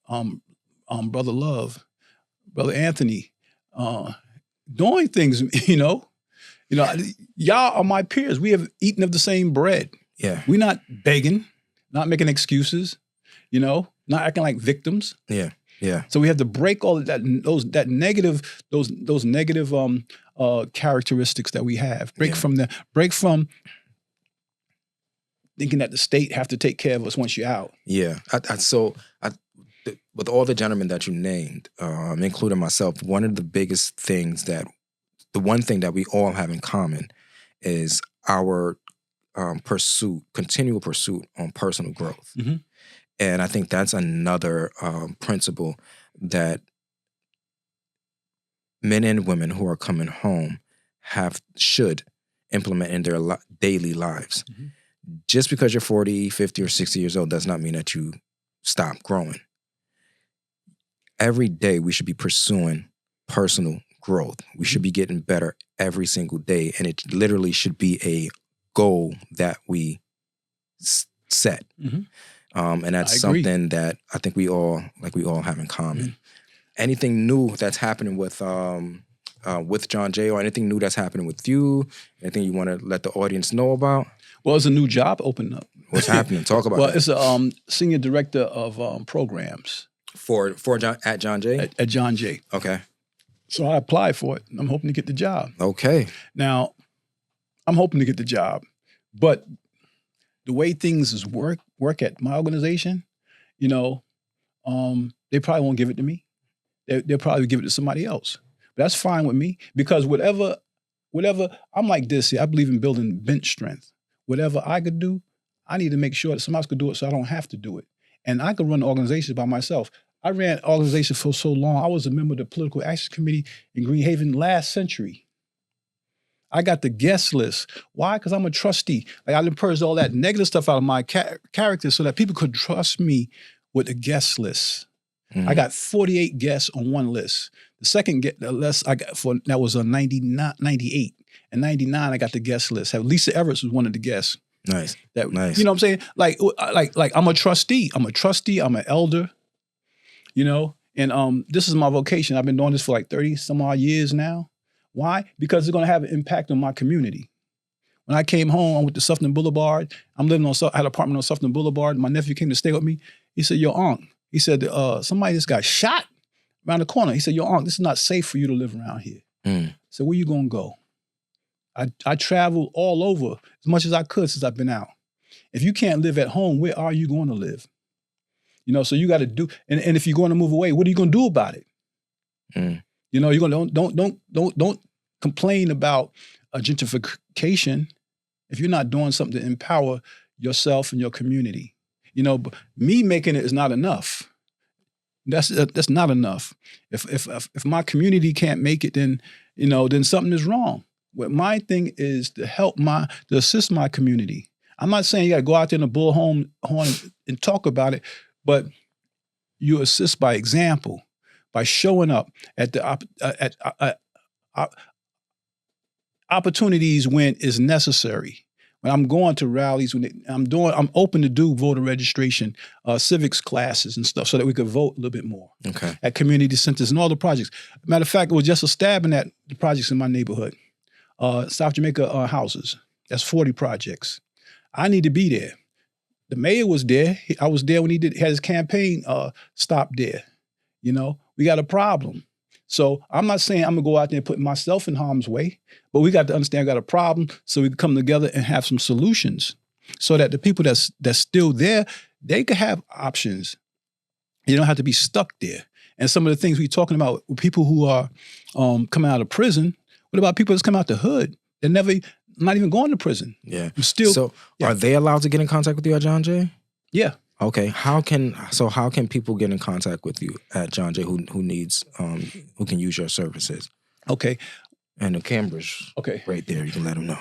Brother Love, Brother Anthony, doing things. Y'all are my peers. We have eaten of the same bread. Yeah, we're not begging, not making excuses. Not acting like victims. Yeah. Yeah. So we have to break all of that, those negative characteristics that we have. Break from thinking that the state have to take care of us once you're out. Yeah. With all the gentlemen that you named, including myself, one of the biggest things the one thing that we all have in common is our continual pursuit on personal growth. Mm-hmm. And I think that's another principle that men and women who are coming home should implement in their daily lives. Mm-hmm. Just because you're 40, 50, or 60 years old does not mean that you stop growing. Every day we should be pursuing personal growth. We should be getting better every single day. And it literally should be a goal that we set. Mm-hmm. And that's something that I think we all have in common. Mm-hmm. Anything new that's happening with John Jay, or anything new that's happening with you? Anything you want to let the audience know about? Well, there's a new job opening up. What's happening? Talk about it. Well, it's a senior director of programs at John Jay. At John Jay. Okay. So I applied for it. I'm hoping to get the job. Okay. Now, I'm hoping to get the job, but the way things work at my organization, they probably won't give it to me. They'll probably give it to somebody else. But that's fine with me, because whatever, I'm like this. See, I believe in building bench strength. Whatever I could do, I need to make sure that somebody else could do it so I don't have to do it. And I could run the organization by myself. I ran an organization for so long. I was a member of the Political Action Committee in Green Haven last century. I got the guest list. Why? Because I'm a trustee. Like, I done purged all that negative stuff out of my character so that people could trust me with the guest list. Mm-hmm. I got 48 guests on one list. The second list I got that was on 98. And 99, I got the guest list. Lisa Everett was one of the guests. Nice. Nice. You know what I'm saying? Like I'm a trustee. I'm an elder. And this is my vocation. I've been doing this for like 30 some odd years now. Why? Because it's going to have an impact on my community. When I came home, I went to Suffolk Boulevard. I had an apartment on Suffolk Boulevard. My nephew came to stay with me. He said, "Your aunt." He said, "Somebody just got shot around the corner." He said, "Your aunt, this is not safe for you to live around here." So where you going to go? I traveled all over as much as I could since I've been out. If you can't live at home, where are you going to live? So you got to do, and if you're going to move away, what are you going to do about it? You're going to don't complain about gentrification if you're not doing something to empower yourself and your community. But me making it is not enough. That's not enough. If my community can't make it, then something is wrong. What my thing is to assist my community. I'm not saying you got to go out there in the bullhorn and talk about it, but you assist by example. By showing up at the opportunities when it's necessary. When I'm going to rallies, I'm open to do voter registration, civics classes and stuff, so that we could vote a little bit more. Okay. At community centers and all the projects. Matter of fact, it was just a stabbing at the projects in my neighborhood. South Jamaica houses. That's 40 projects. I need to be there. The mayor was there. I was there when he had his campaign stop there. We got a problem. So I'm not saying I'm going to go out there and put myself in harm's way, but we got to understand we got a problem so we can come together and have some solutions so that the people that's still there, they could have options. You don't have to be stuck there. And some of the things we're talking about with people who are coming out of prison, what about people that's come out the hood? They're not even going to prison. Yeah. Still. Are they allowed to get in contact with you at John Jay? Yeah. Okay. How can people get in contact with you at John Jay who needs who can use your services? Okay. And the camera's right there. You can let them know.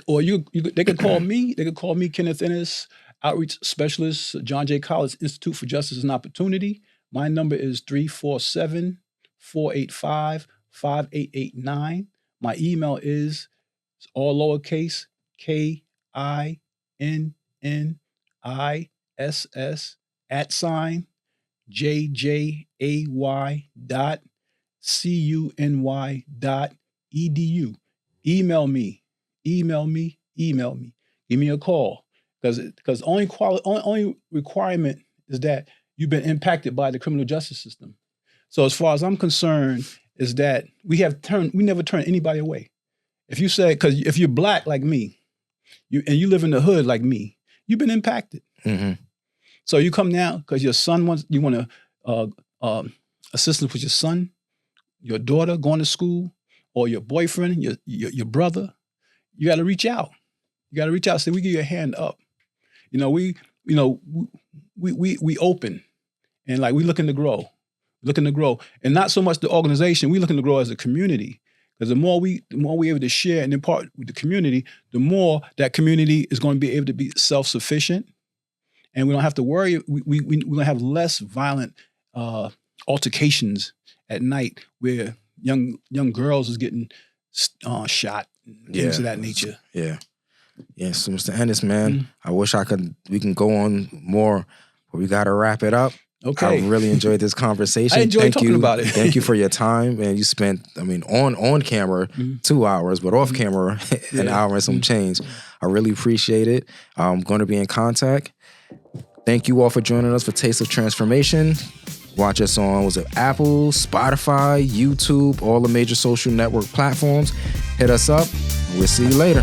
Or they could call me. They could call me, Kenneth Ennis, outreach specialist, John Jay College Institute for Justice and Opportunity. My number is 347-485-5889. My email is all lowercase KINNISSAY.CUNY.EDU. Email me. Give me a call. Because only requirement is that you've been impacted by the criminal justice system. So as far as I'm concerned, is that we never turn anybody away. If you say, because if you're black like me, and you live in the hood like me, you've been impacted. Mm-hmm. So you come now because your son you want assistance with your son, your daughter going to school, or your boyfriend, your brother. You got to reach out. Say, we give you a hand up. We open, and like we looking to grow, and not so much the organization. We looking to grow as a community, because the more we able to share and impart with the community, the more that community is going to be able to be self-sufficient, and we don't have to worry. We're going to have less violent altercations at night where young girls is getting shot, things of that nature. Yeah. Yeah, so Mr. Ennis, man, I wish we can go on more, but we got to wrap it up. Okay. I really enjoyed this conversation. I enjoyed talking about it. Thank you for your time. And you spent, on camera, 2 hours, but off camera, an hour and some change. I really appreciate it. I'm going to be in contact. Thank you all for joining us for Taste of Transformation. Watch us on, Apple, Spotify, YouTube, all the major social network platforms. Hit us up. We'll see you later.